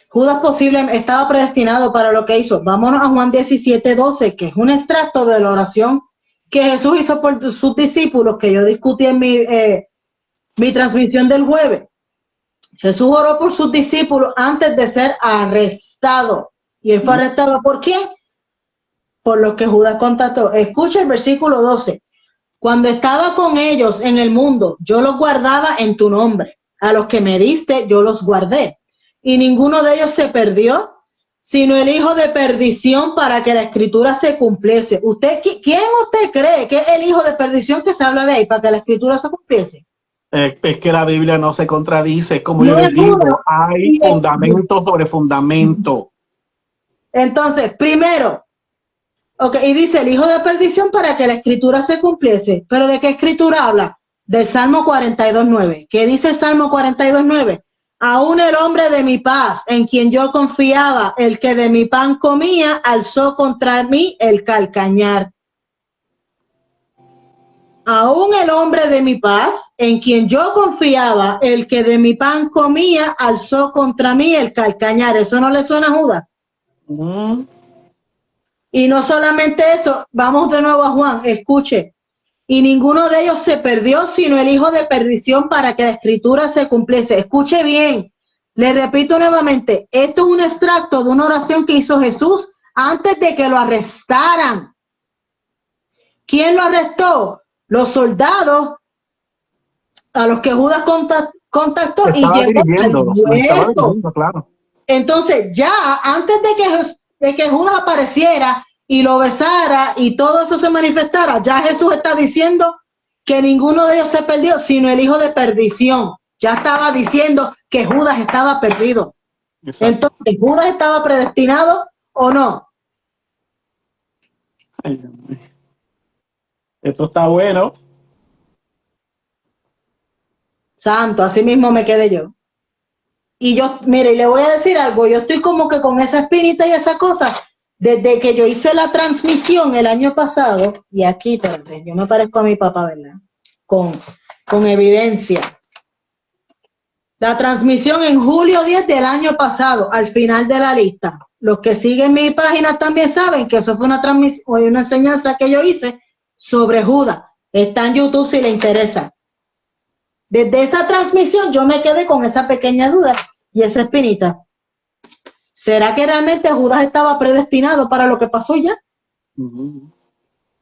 Judas estaba predestinado para lo que hizo. Vámonos a Juan 17:12, que es un extracto de la oración que Jesús hizo por sus discípulos, que yo discutí en mi transmisión del jueves. Jesús oró por sus discípulos antes de ser arrestado. ¿Y él fue arrestado por quién? Por lo que Judas contactó. Escucha el versículo 12. Cuando estaba con ellos en el mundo, yo los guardaba en tu nombre. A los que me diste, yo los guardé. Y ninguno de ellos se perdió, sino el hijo de perdición, para que la escritura se cumpliese. ¿Quién usted cree que es el hijo de perdición que se habla de ahí, para que la escritura se cumpliese? Es que la Biblia no se contradice, como yo les digo, hay fundamento sobre fundamento. Entonces, primero, y dice el hijo de perdición para que la escritura se cumpliese. ¿Pero de qué escritura habla? Del Salmo 42:9. ¿Qué dice el Salmo 42:9? Aún el hombre de mi paz, en quien yo confiaba, el que de mi pan comía, alzó contra mí el calcañar. Aún el hombre de mi paz, en quien yo confiaba, el que de mi pan comía, alzó contra mí el calcañar. ¿Eso no le suena a Judas? Y no solamente eso, vamos de nuevo a Juan, escuche. Y ninguno de ellos se perdió, sino el hijo de perdición, para que la escritura se cumpliese. Escuche bien, le repito nuevamente, esto es un extracto de una oración que hizo Jesús antes de que lo arrestaran. ¿Quién lo arrestó? Los soldados a los que Judas contactó y llevó al claro. Entonces, ya antes de que Judas apareciera y lo besara y todo eso se manifestara, ya Jesús está diciendo que ninguno de ellos se perdió, sino el hijo de perdición. Ya estaba diciendo que Judas estaba perdido. Exacto. Entonces, ¿Judas estaba predestinado o no? Ay, Dios mío. Esto está bueno. Santo, así mismo me quedé yo. Y yo, mire, le voy a decir algo, yo estoy como que con esa espinita y esa cosa, desde que yo hice la transmisión el año pasado, y aquí, yo me parezco a mi papá, ¿verdad? Con evidencia. La transmisión en julio 10 del año pasado, al final de la lista. Los que siguen mi página también saben que eso fue una transmisión, una enseñanza que yo hice sobre Judas. Está en YouTube si le interesa. Desde esa transmisión yo me quedé con esa pequeña duda y esa espinita. ¿Será que realmente Judas estaba predestinado para lo que pasó ya?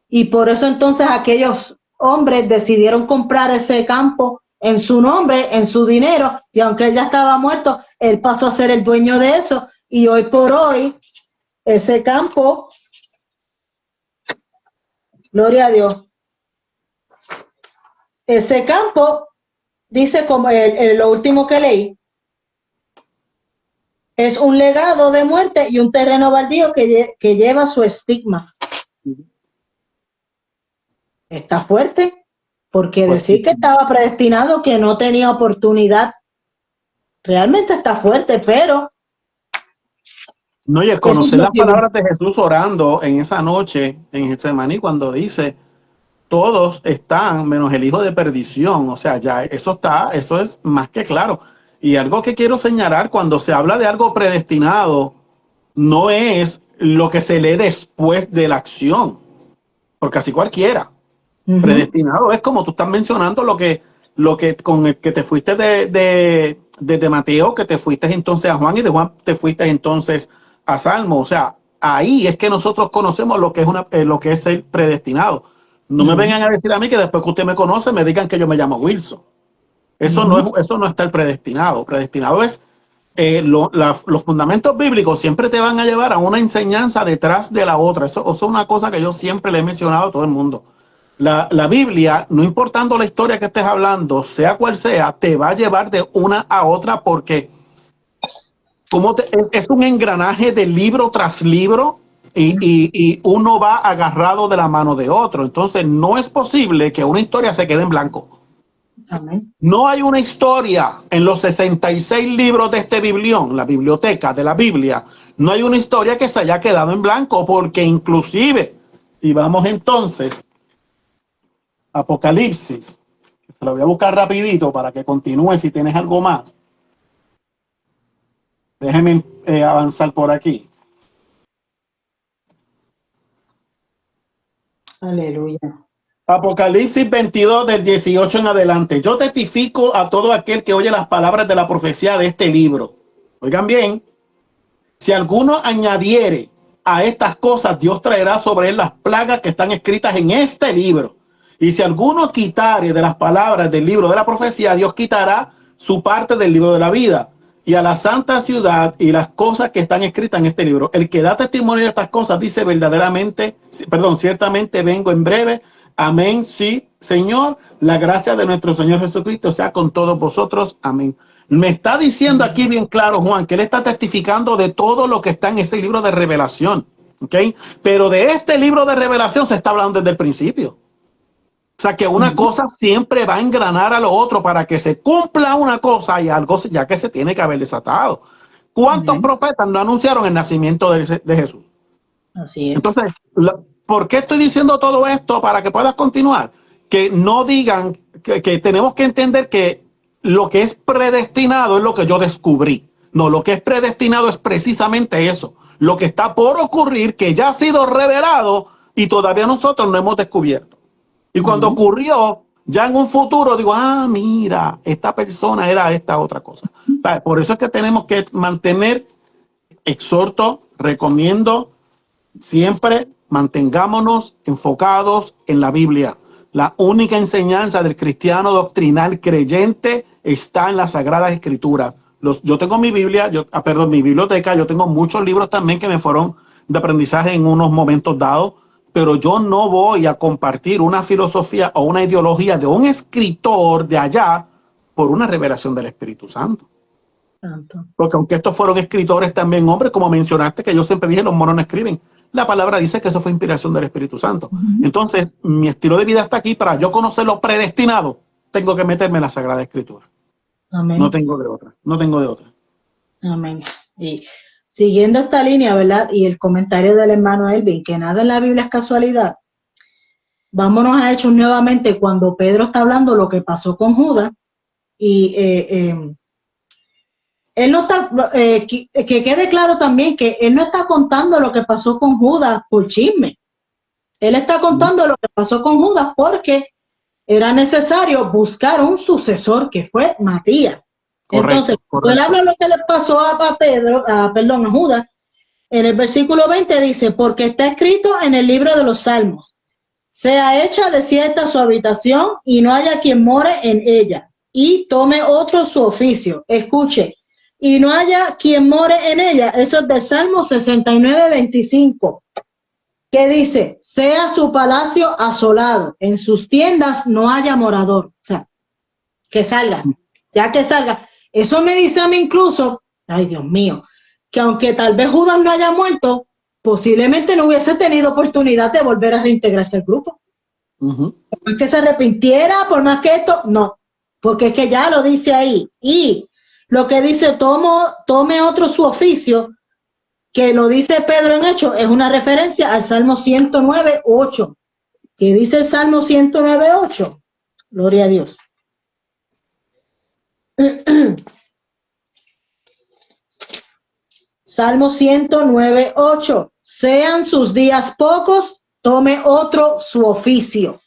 Y por eso entonces aquellos hombres decidieron comprar ese campo en su nombre, en su dinero, y aunque él ya estaba muerto, él pasó a ser el dueño de eso, y hoy por hoy, ese campo, gloria a Dios, ese campo, dice como lo último que leí, es un legado de muerte y un terreno baldío que lleva su estigma. Está fuerte, porque Pues decir que estaba predestinado, que no tenía oportunidad, realmente está fuerte, pero... no, y el conocer las palabras de Jesús orando en esa noche en Getsemaní cuando dice, todos están menos el hijo de perdición, o sea, ya eso es más que claro. Y algo que quiero señalar, cuando se habla de algo predestinado, no es lo que se lee después de la acción, porque así cualquiera. Predestinado es como tú estás mencionando lo que con el que te fuiste de Mateo, que te fuiste entonces a Juan y de Juan te fuiste entonces a Salmo. O sea, ahí es que nosotros conocemos lo que es lo que es ser predestinado. No me vengan a decir a mí que después que usted me conoce me digan que yo me llamo Wilson. Eso no está el predestinado. Predestinado es los fundamentos bíblicos siempre te van a llevar a una enseñanza detrás de la otra. Eso es una cosa que yo siempre le he mencionado a todo el mundo. La Biblia, no importando la historia que estés hablando, sea cual sea, te va a llevar de una a otra porque es un engranaje de libro tras libro y uno va agarrado de la mano de otro. Entonces no es posible que una historia se quede en blanco. Amén. No hay una historia en los 66 libros de este biblión, la biblioteca de la Biblia, no hay una historia que se haya quedado en blanco porque inclusive, si vamos entonces Apocalipsis, se lo voy a buscar rapidito para que continúe si tienes algo más. Déjeme avanzar por aquí. Aleluya. Apocalipsis 22 del 18 en adelante. Yo testifico a todo aquel que oye las palabras de la profecía de este libro. Oigan bien, si alguno añadiere a estas cosas, Dios traerá sobre él las plagas que están escritas en este libro. Y si alguno quitare de las palabras del libro de la profecía, Dios quitará su parte del libro de la vida y a la santa ciudad y las cosas que están escritas en este libro. El que da testimonio de estas cosas dice ciertamente vengo en breve. Amén, sí, Señor, la gracia de nuestro Señor Jesucristo sea con todos vosotros. Amén. Me está diciendo aquí bien claro, Juan, que él está testificando de todo lo que está en ese libro de revelación, ¿ok? Pero de este libro de revelación se está hablando desde el principio. O sea que una cosa siempre va a engranar a lo otro para que se cumpla una cosa y algo ya que se tiene que haber desatado. ¿Cuántos profetas no anunciaron el nacimiento de Jesús? Así es. Entonces, ¿por qué estoy diciendo todo esto? Para que puedas continuar. Que no digan que tenemos que entender que lo que es predestinado es lo que yo descubrí. No, lo que es predestinado es precisamente eso. Lo que está por ocurrir, que ya ha sido revelado y todavía nosotros no hemos descubierto. Y cuando ocurrió, ya en un futuro digo, mira, esta persona era esta otra cosa. Por eso es que tenemos que mantener, exhorto, recomiendo, siempre mantengámonos enfocados en la Biblia. La única enseñanza del cristiano doctrinal creyente está en las Sagradas Escrituras. Yo tengo mi Biblia, mi biblioteca, yo tengo muchos libros también que me fueron de aprendizaje en unos momentos dados, pero yo no voy a compartir una filosofía o una ideología de un escritor de allá por una revelación del Espíritu Santo. Porque aunque estos fueron escritores también hombres, como mencionaste, que yo siempre dije, los monos no escriben. La palabra dice que eso fue inspiración del Espíritu Santo. Entonces, mi estilo de vida está aquí. Para yo conocer lo predestinado, tengo que meterme en la Sagrada Escritura. Amén. No tengo de otra. Amén. Y siguiendo esta línea, ¿verdad? Y el comentario del hermano Elvin, que nada en la Biblia es casualidad. Vámonos a Hechos nuevamente cuando Pedro está hablando lo que pasó con Judas. Y él no está, que quede claro también que él no está contando lo que pasó con Judas por chisme. Él está contando lo que pasó con Judas porque era necesario buscar un sucesor que fue Matías. Entonces, él habla lo que le pasó a Judas. En el versículo 20 dice, porque está escrito en el libro de los Salmos, sea hecha desierta su habitación y no haya quien more en ella, y tome otro su oficio. Escuche, y no haya quien more en ella. Eso es del Salmo 69, 25, que dice, sea su palacio asolado, en sus tiendas no haya morador. O sea, que salga, ya que salga. Eso me dice a mí incluso, ay Dios mío, que aunque tal vez Judas no haya muerto, posiblemente no hubiese tenido oportunidad de volver a reintegrarse al grupo. Por más que se arrepintiera, por más que esto, no, porque es que ya lo dice ahí. Y lo que dice, tome otro su oficio, que lo dice Pedro en Hechos, es una referencia al Salmo 109, 8, que dice el Salmo 109, 8. Gloria a Dios. Salmo 109, 8. Sean sus días pocos, tome otro su oficio.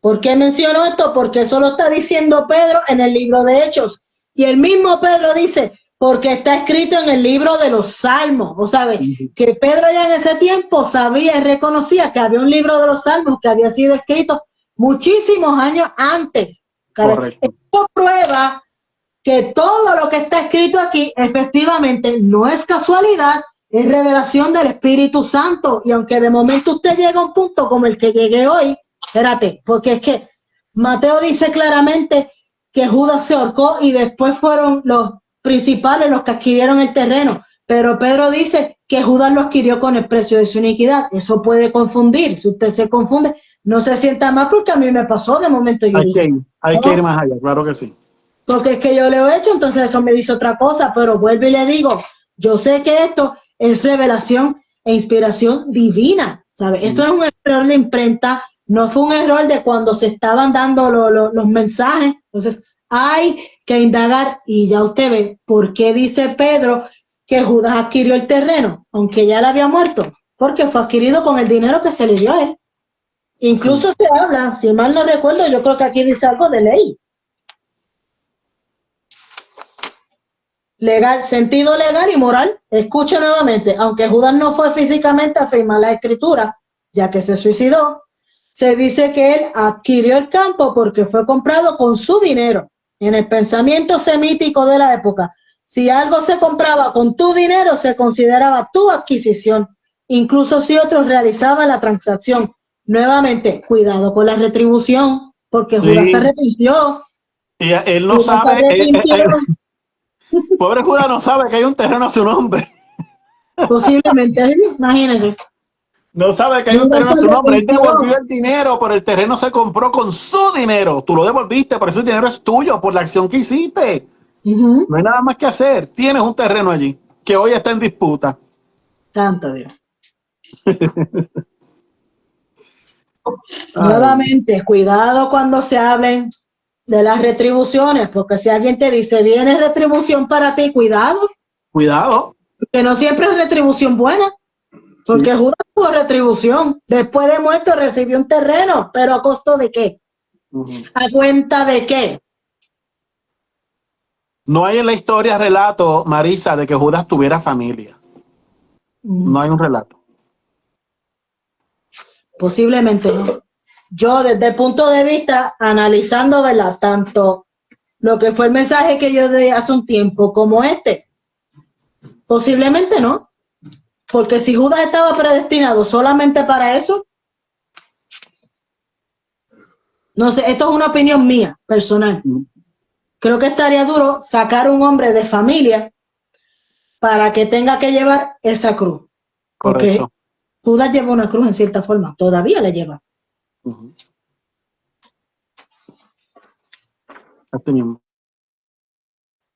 ¿Por qué menciono esto? Porque eso lo está diciendo Pedro en el libro de Hechos. Y el mismo Pedro dice, porque está escrito en el libro de los Salmos. O sabe, que Pedro ya en ese tiempo sabía y reconocía que había un libro de los Salmos que había sido escrito muchísimos años antes. Esto prueba que todo lo que está escrito aquí efectivamente no es casualidad, es revelación del Espíritu Santo. Y aunque de momento usted llega a un punto como el que llegué hoy, espérate, porque es que Mateo dice claramente que Judas se ahorcó y después fueron los principales los que adquirieron el terreno, pero Pedro dice que Judas lo adquirió con el precio de su iniquidad. Eso puede confundir. Si usted se confunde, no se sienta mal, porque a mí me pasó de momento. Hay que ir más allá, claro que sí. Porque es que yo lo he hecho, entonces eso me dice otra cosa, pero vuelvo y le digo, yo sé que esto es revelación e inspiración divina, ¿sabe? Esto no es un error de imprenta, no fue un error de cuando se estaban dando los mensajes. Entonces hay que indagar, y ya usted ve por qué dice Pedro que Judas adquirió el terreno, aunque ya le había muerto, porque fue adquirido con el dinero que se le dio a él. Incluso se habla, si mal no recuerdo, yo creo que aquí dice algo de ley. Legal, sentido legal y moral. Escuche nuevamente, aunque Judas no fue físicamente a firmar la escritura, ya que se suicidó, se dice que él adquirió el campo porque fue comprado con su dinero. En el pensamiento semítico de la época, si algo se compraba con tu dinero, se consideraba tu adquisición, incluso si otros realizaban la transacción. Nuevamente, cuidado con la retribución, porque Judas se arrepintió. Y él no sabe, pobre Judas no sabe que hay un terreno a su nombre. Posiblemente, imagínese. No sabe que hay un terreno a su nombre. Él devolvió el dinero, pero el terreno se compró con su dinero. Tú lo devolviste, pero ese dinero es tuyo por la acción que hiciste. No hay nada más que hacer. Tienes un terreno allí que hoy está en disputa. Santo Dios. Nuevamente, cuidado cuando se hablen de las retribuciones, porque si alguien te dice, viene retribución para ti, cuidado. Cuidado. Que no siempre es retribución buena, porque Judas tuvo retribución. Después de muerto recibió un terreno, pero ¿a costo de qué? ¿A cuenta de qué? No hay en la historia relato, Marisa, de que Judas tuviera familia. No hay un relato. Posiblemente no. Yo, desde el punto de vista, analizando, ¿verdad?, tanto lo que fue el mensaje que yo di hace un tiempo como este, posiblemente no. Porque si Judas estaba predestinado solamente para eso, no sé, esto es una opinión mía, personal. Creo que estaría duro sacar un hombre de familia para que tenga que llevar esa cruz. Porque correcto. Judas lleva una cruz en cierta forma, todavía la lleva. Así mismo.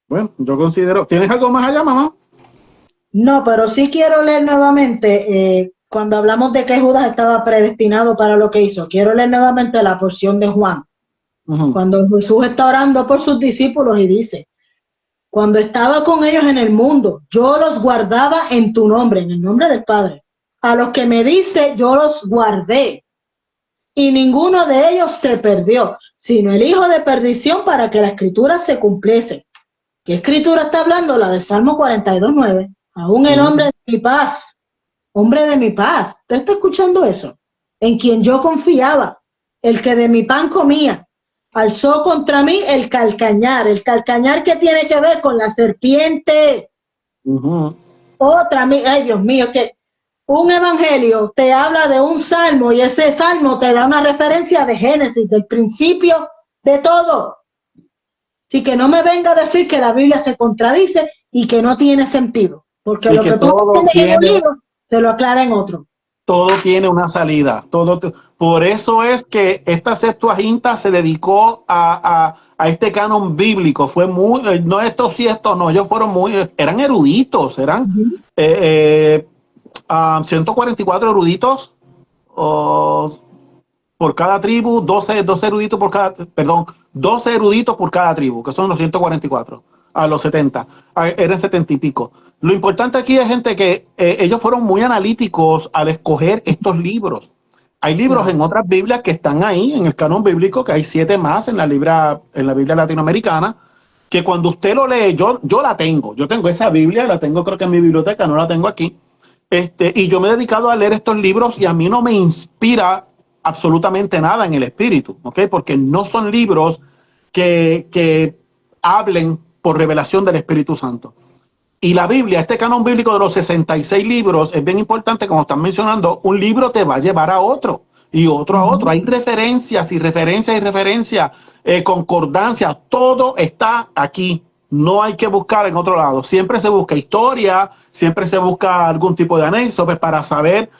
Bueno, yo considero... ¿Tienes algo más allá, mamá? No, pero sí quiero leer nuevamente, cuando hablamos de que Judas estaba predestinado para lo que hizo, quiero leer nuevamente la porción de Juan. Cuando Jesús está orando por sus discípulos y dice, cuando estaba con ellos en el mundo, yo los guardaba en tu nombre, en el nombre del Padre. A los que me diste, yo los guardé. Y ninguno de ellos se perdió, sino el hijo de perdición, para que la escritura se cumpliese. ¿Qué escritura está hablando? La del Salmo 42:9. Aún el hombre de mi paz, hombre de mi paz. ¿Usted está escuchando eso? en quien yo confiaba, el que de mi pan comía, alzó contra mí el calcañar que tiene que ver con la serpiente. Ay Dios mío, que un evangelio te habla de un salmo y ese salmo te da una referencia de Génesis, del principio de todo. Así que no me venga a decir que la Biblia se contradice y que no tiene sentido, porque lo que tú entiendes en un libro se lo aclara en otro. Todo tiene una salida. Por eso es que esta Septuaginta se dedicó a este canon bíblico. Fue muy, no esto sí, esto no. Ellos fueron eran eruditos, eran 144 eruditos por cada tribu, 12 eruditos por cada, perdón, 12 eruditos por cada tribu, que son los 144, a los 70, eran 70 y pico. Lo importante aquí es, gente, que ellos fueron muy analíticos al escoger estos libros. Hay libros en otras Biblias que están ahí, en el canon bíblico, que hay 7 más en la Biblia latinoamericana, que cuando usted lo lee, yo la tengo, yo tengo esa Biblia, la tengo creo que en mi biblioteca, no la tengo aquí, y yo me he dedicado a leer estos libros y a mí no me inspira absolutamente nada en el espíritu, ¿ok? Porque no son libros que hablen por revelación del Espíritu Santo. Y la Biblia, este canon bíblico de los 66 libros, es bien importante, como están mencionando, un libro te va a llevar a otro, y otro a otro. Hay referencias y referencias y referencias, concordancia, todo está aquí. No hay que buscar en otro lado. Siempre se busca historia, siempre se busca algún tipo de anexo, pues, para saber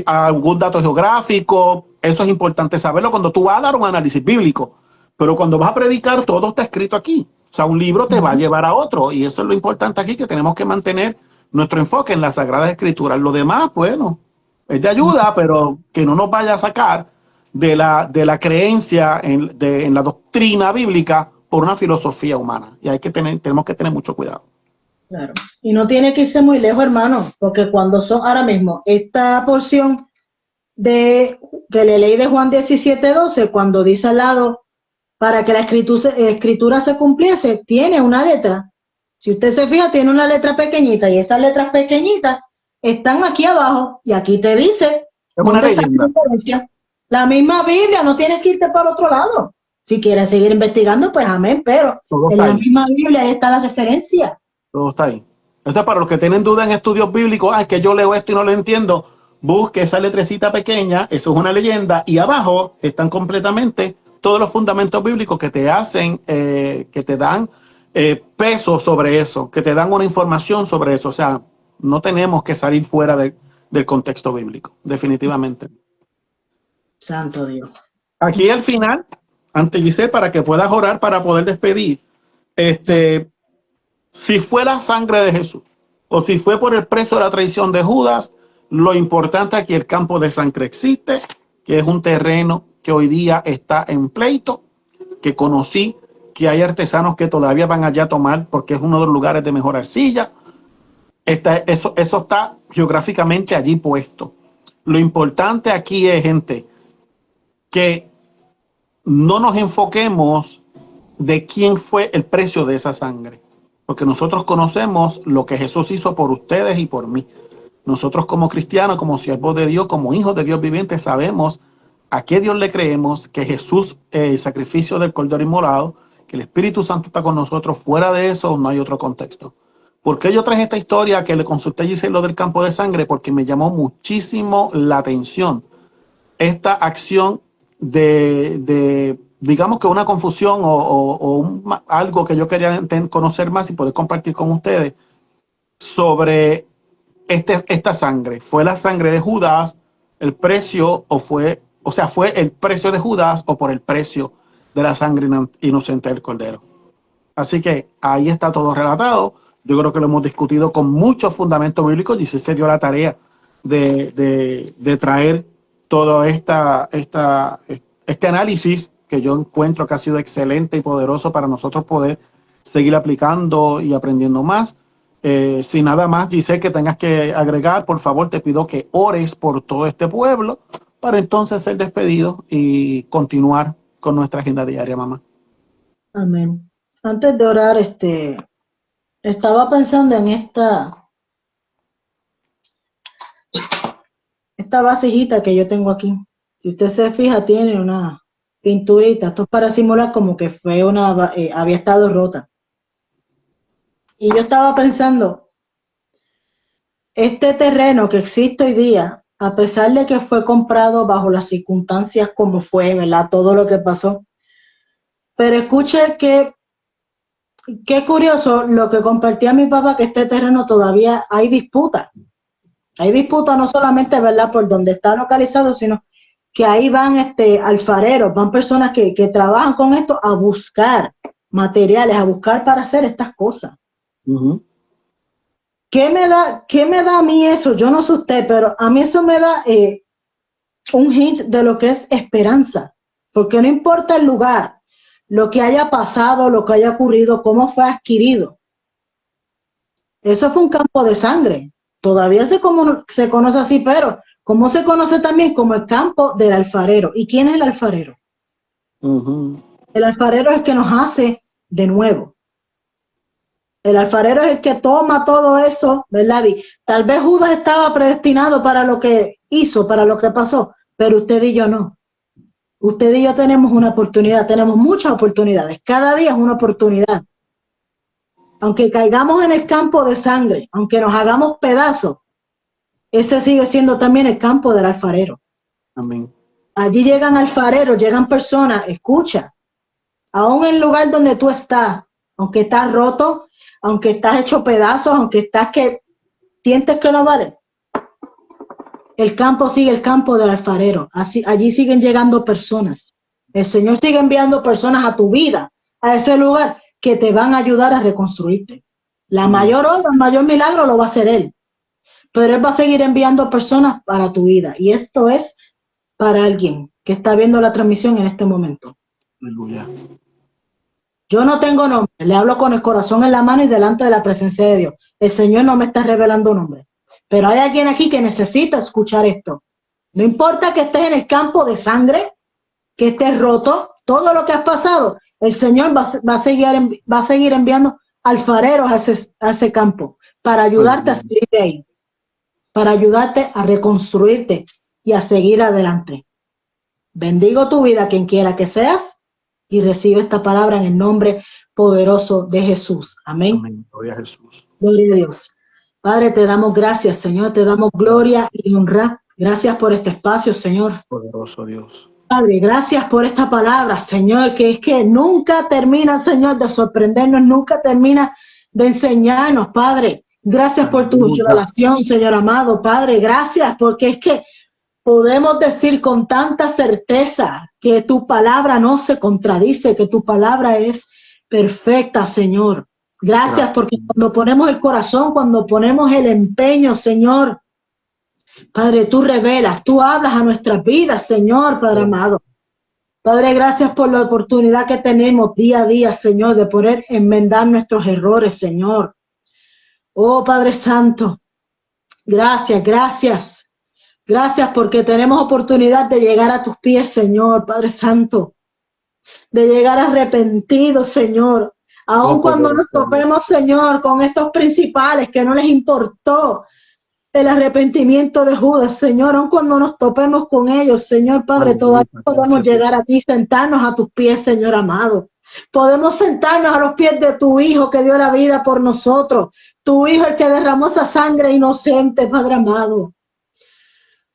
algún dato geográfico. Eso es importante saberlo cuando tú vas a dar un análisis bíblico. Pero cuando vas a predicar, todo está escrito aquí. O sea, un libro te va a llevar a otro, y eso es lo importante aquí, que tenemos que mantener nuestro enfoque en las Sagradas Escrituras. Lo demás, bueno, es de ayuda, pero que no nos vaya a sacar de la creencia en la doctrina bíblica por una filosofía humana. Y tenemos que tener mucho cuidado. Claro. Y no tiene que irse muy lejos, hermano, porque cuando son ahora mismo esta porción que le leí de Juan 17:12, cuando dice al lado, para que la escritura se cumpliese, tiene una letra. Si usted se fija, tiene una letra pequeñita, y esas letras pequeñitas están aquí abajo, y aquí te dice es una leyenda. La misma Biblia, no tienes que irte para otro lado. Si quieres seguir investigando, pues amén, pero en la misma Biblia ahí está la referencia. Todo está ahí. Entonces, para los que tienen duda en estudios bíblicos, es que yo leo esto y no lo entiendo, busque esa letrecita pequeña, eso es una leyenda, y abajo están completamente todos los fundamentos bíblicos que te hacen, que te dan peso sobre eso, que te dan una información sobre eso. O sea, no tenemos que salir fuera del contexto bíblico, definitivamente. Santo Dios. Aquí al final, ante Giselle, para que puedas orar para poder despedir, si fue la sangre de Jesús o si fue por el precio de la traición de Judas, lo importante aquí, el campo de sangre existe, que es un terreno que hoy día está en pleito, que conocí que hay artesanos que todavía van allá a tomar porque es uno de los lugares de mejor arcilla. Eso está geográficamente allí puesto. Lo importante aquí es, gente, que no nos enfoquemos de quién fue el precio de esa sangre, porque nosotros conocemos lo que Jesús hizo por ustedes y por mí. Nosotros como cristianos, como siervos de Dios, como hijos de Dios viviente, sabemos a qué Dios le creemos, que Jesús, el sacrificio del Cordero Inmolado, que el Espíritu Santo está con nosotros. Fuera de eso no hay otro contexto. ¿Por qué yo traje esta historia que le consulté a Giselle, lo del campo de sangre? Porque me llamó muchísimo la atención esta acción de digamos que una confusión o algo que yo quería conocer más y poder compartir con ustedes sobre esta sangre. ¿Fue la sangre de Judas el precio fue el precio de Judas o por el precio de la sangre inocente del Cordero? Así que ahí está todo relatado. Yo creo que lo hemos discutido con muchos fundamentos bíblicos, y se dio la tarea de traer todo este análisis, que yo encuentro que ha sido excelente y poderoso para nosotros poder seguir aplicando y aprendiendo más. Sin nada más, Giselle, que tengas que agregar, por favor, te pido que ores por todo este pueblo para entonces ser despedido y continuar con nuestra agenda diaria, mamá. Amén. Antes de orar, estaba pensando en esta esta vasijita que yo tengo aquí, si usted se fija, tiene una pinturita. Esto es para simular como que fue había estado rota. Y yo estaba pensando, este terreno que existe hoy día, a pesar de que fue comprado bajo las circunstancias como fue, ¿verdad? Todo lo que pasó. Pero escuche que qué curioso lo que compartía mi papá, que este terreno todavía hay disputa. Hay disputa no solamente, ¿verdad?, por donde está localizado, sino que ahí van alfareros, van personas que trabajan con esto a buscar materiales, a buscar para hacer estas cosas. ¿Qué me da a mí eso? Yo no sé usted, pero a mí eso me da un hint de lo que es esperanza, porque no importa el lugar, lo que haya pasado, lo que haya ocurrido, cómo fue adquirido. Eso fue un campo de sangre. Todavía se conoce así, pero ¿cómo se conoce también como el campo del alfarero? ¿Y quién es el alfarero? El alfarero es el que nos hace de nuevo. El alfarero es el que toma todo eso, ¿verdad? Y tal vez Judas estaba predestinado para lo que hizo, para lo que pasó, pero usted y yo no. Usted y yo tenemos una oportunidad, tenemos muchas oportunidades. Cada día es una oportunidad. Aunque caigamos en el campo de sangre, aunque nos hagamos pedazos, ese sigue siendo también el campo del alfarero. Amén. Allí llegan alfareros, llegan personas, escucha, aún en el lugar donde tú estás, aunque estás roto, aunque estás hecho pedazos, aunque estás que sientes que no vale, el campo sigue el campo del alfarero. Allí siguen llegando personas. El Señor sigue enviando personas a tu vida, a ese lugar, que te van a ayudar a reconstruirte. La mayor obra, el mayor milagro lo va a hacer Él. Pero Él va a seguir enviando personas para tu vida. Y esto es para alguien que está viendo la transmisión en este momento. Aleluya. Yo no tengo nombre, le hablo con el corazón en la mano y delante de la presencia de Dios. El Señor no me está revelando nombre. Pero hay alguien aquí que necesita escuchar esto. No importa que estés en el campo de sangre, que estés roto, todo lo que has pasado, el Señor va a seguir enviando alfareros a ese campo para ayudarte a salir de ahí, para ayudarte a reconstruirte y a seguir adelante. Bendigo tu vida, quien quiera que seas, y recibe esta palabra en el nombre poderoso de Jesús. Amén. Amén. Gloria a Jesús. Gloria a Dios. Padre, te damos gracias, Señor, te damos gloria y honra. Gracias por este espacio, Señor. Poderoso Dios. Padre, gracias por esta palabra, Señor, que es que nunca termina, Señor, de sorprendernos, nunca termina de enseñarnos, Padre. Gracias por tu revelación, Señor amado, Padre. Gracias, porque es que podemos decir con tanta certeza que tu palabra no se contradice, que tu palabra es perfecta, Señor. Gracias, porque cuando ponemos el corazón, cuando ponemos el empeño, Señor, Padre, tú revelas, tú hablas a nuestras vidas, Señor, Padre amado. Padre, gracias por la oportunidad que tenemos día a día, Señor, de poder enmendar nuestros errores, Señor. Oh, Padre Santo, gracias, gracias. Gracias porque tenemos oportunidad de llegar a tus pies, Señor, Padre Santo. De llegar arrepentidos, Señor. Aun cuando nos topemos, Señor, con estos principales que no les importó el arrepentimiento de Judas, Señor, aun cuando nos topemos con ellos, Señor Padre, todavía podemos llegar a ti, sentarnos a tus pies, Señor amado. Podemos sentarnos a los pies de tu Hijo que dio la vida por nosotros, tu Hijo el que derramó esa sangre inocente, Padre amado.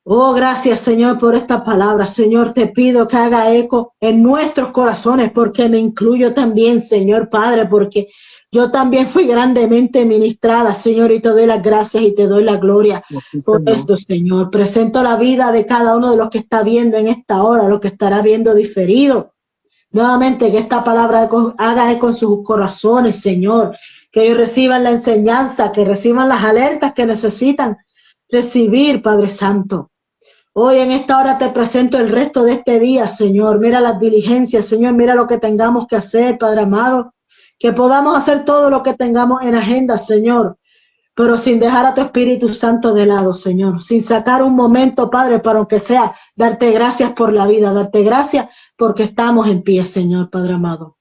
Oh, gracias, Señor, por esta palabra. Señor, te pido que haga eco en nuestros corazones, porque me incluyo también, Señor Padre, porque yo también fui grandemente ministrada, Señor, y te doy las gracias y te doy la gloria por eso, Señor. Presento la vida de cada uno de los que está viendo en esta hora, lo que estará viendo diferido. Nuevamente, que esta palabra haga eco en sus corazones, Señor. Que ellos reciban la enseñanza, que reciban las alertas que necesitan recibir, Padre Santo. Hoy en esta hora te presento el resto de este día, Señor. Mira las diligencias, Señor. Mira lo que tengamos que hacer, Padre amado. Que podamos hacer todo lo que tengamos en agenda, Señor. Pero sin dejar a tu Espíritu Santo de lado, Señor. Sin sacar un momento, Padre, para aunque sea darte gracias por la vida. Darte gracias porque estamos en pie, Señor, Padre amado.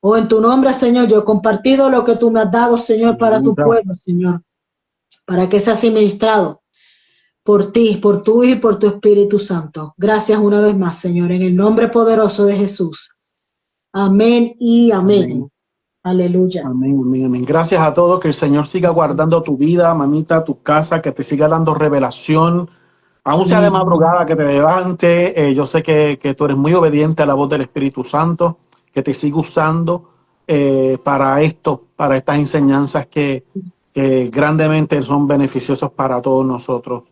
Oh, en tu nombre, Señor, yo he compartido lo que tú me has dado, Señor, para tu pueblo, Señor. Para que sea así ministrado. por ti, por tu Hijo y por tu Espíritu Santo. Gracias una vez más, Señor, en el nombre poderoso de Jesús. Amén y amén. Amén. Aleluya. Amén, amén, amén. Gracias a todos, que el Señor siga guardando tu vida, mamita, tu casa, que te siga dando revelación, aún sea de madrugada, que te levante. Yo sé que tú eres muy obediente a la voz del Espíritu Santo, que te siga usando para esto, para estas enseñanzas que grandemente son beneficiosos para todos nosotros.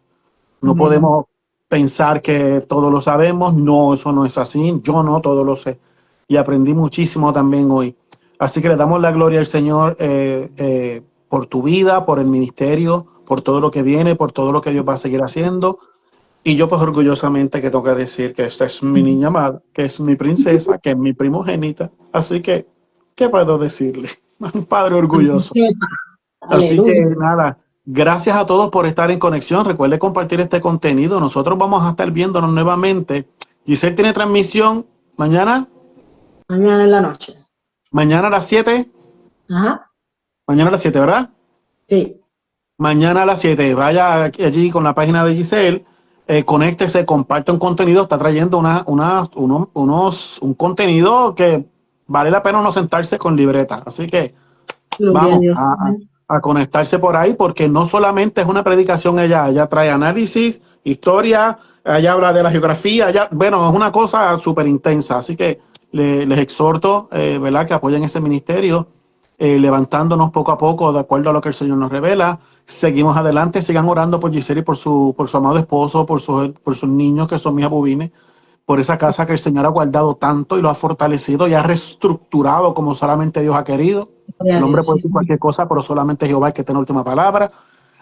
No Amén. podemos pensar que todo lo sabemos. No, eso no es así. Yo no todo lo sé. Y aprendí muchísimo también hoy. Así que le damos la gloria al Señor por tu vida, por el ministerio, por todo lo que viene, por todo lo que Dios va a seguir haciendo. Y yo pues orgullosamente que tengo que decir que esta es mi niña amada, que es mi princesa, que es mi primogénita. Así que, ¿qué puedo decirle? Un padre orgulloso. Así que Aleluya. nada, gracias a todos por estar en conexión. Recuerde compartir este contenido. Nosotros vamos a estar viéndonos nuevamente. Giselle tiene transmisión mañana, Mañana en la noche. mañana a las 7. Ajá. Mañana a las 7, ¿verdad? Sí. Mañana a las 7. Vaya allí con la página de Giselle, conéctese, comparte un contenido. Está trayendo un contenido que vale la pena no sentarse con libreta. Así que Gloria a vamos Dios. a conectarse por ahí, porque no solamente es una predicación, ella trae análisis, historia, ella habla de la geografía, bueno, es una cosa súper intensa. Así que les exhorto, ¿verdad?, que apoyen ese ministerio, levantándonos poco a poco de acuerdo a lo que el Señor nos revela. Seguimos adelante, sigan orando por Giselle y por su amado esposo, por sus niños que son mis abubines, por esa casa que el Señor ha guardado tanto y lo ha fortalecido y ha reestructurado como solamente Dios ha querido. Gloria a El hombre Dios. puede decir cualquier cosa, pero solamente Jehová es el que tiene la última palabra.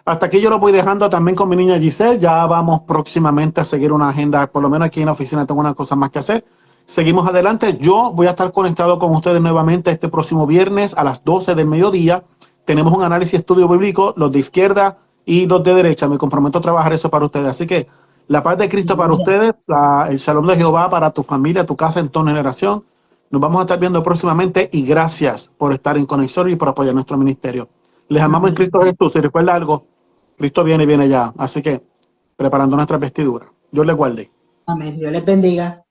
Hasta aquí yo lo voy dejando también con mi niña Giselle. Ya vamos próximamente a seguir una agenda, por lo menos aquí en la oficina tengo una cosa más que hacer. Seguimos adelante. Yo voy a estar conectado con ustedes nuevamente este próximo viernes a las 12 del mediodía. Tenemos un análisis estudio bíblico, los de izquierda y los de derecha. Me comprometo a trabajar eso para ustedes. Así que la paz de Cristo para ustedes, el shalom de Jehová para tu familia, tu casa en toda generación. Nos vamos a estar viendo próximamente y gracias por estar en conexión y por apoyar nuestro ministerio. Les amamos en Cristo Jesús. Y recuerda algo, Cristo viene y viene ya. Así que preparando nuestras vestiduras. Dios les guarde. Amén. Dios les bendiga.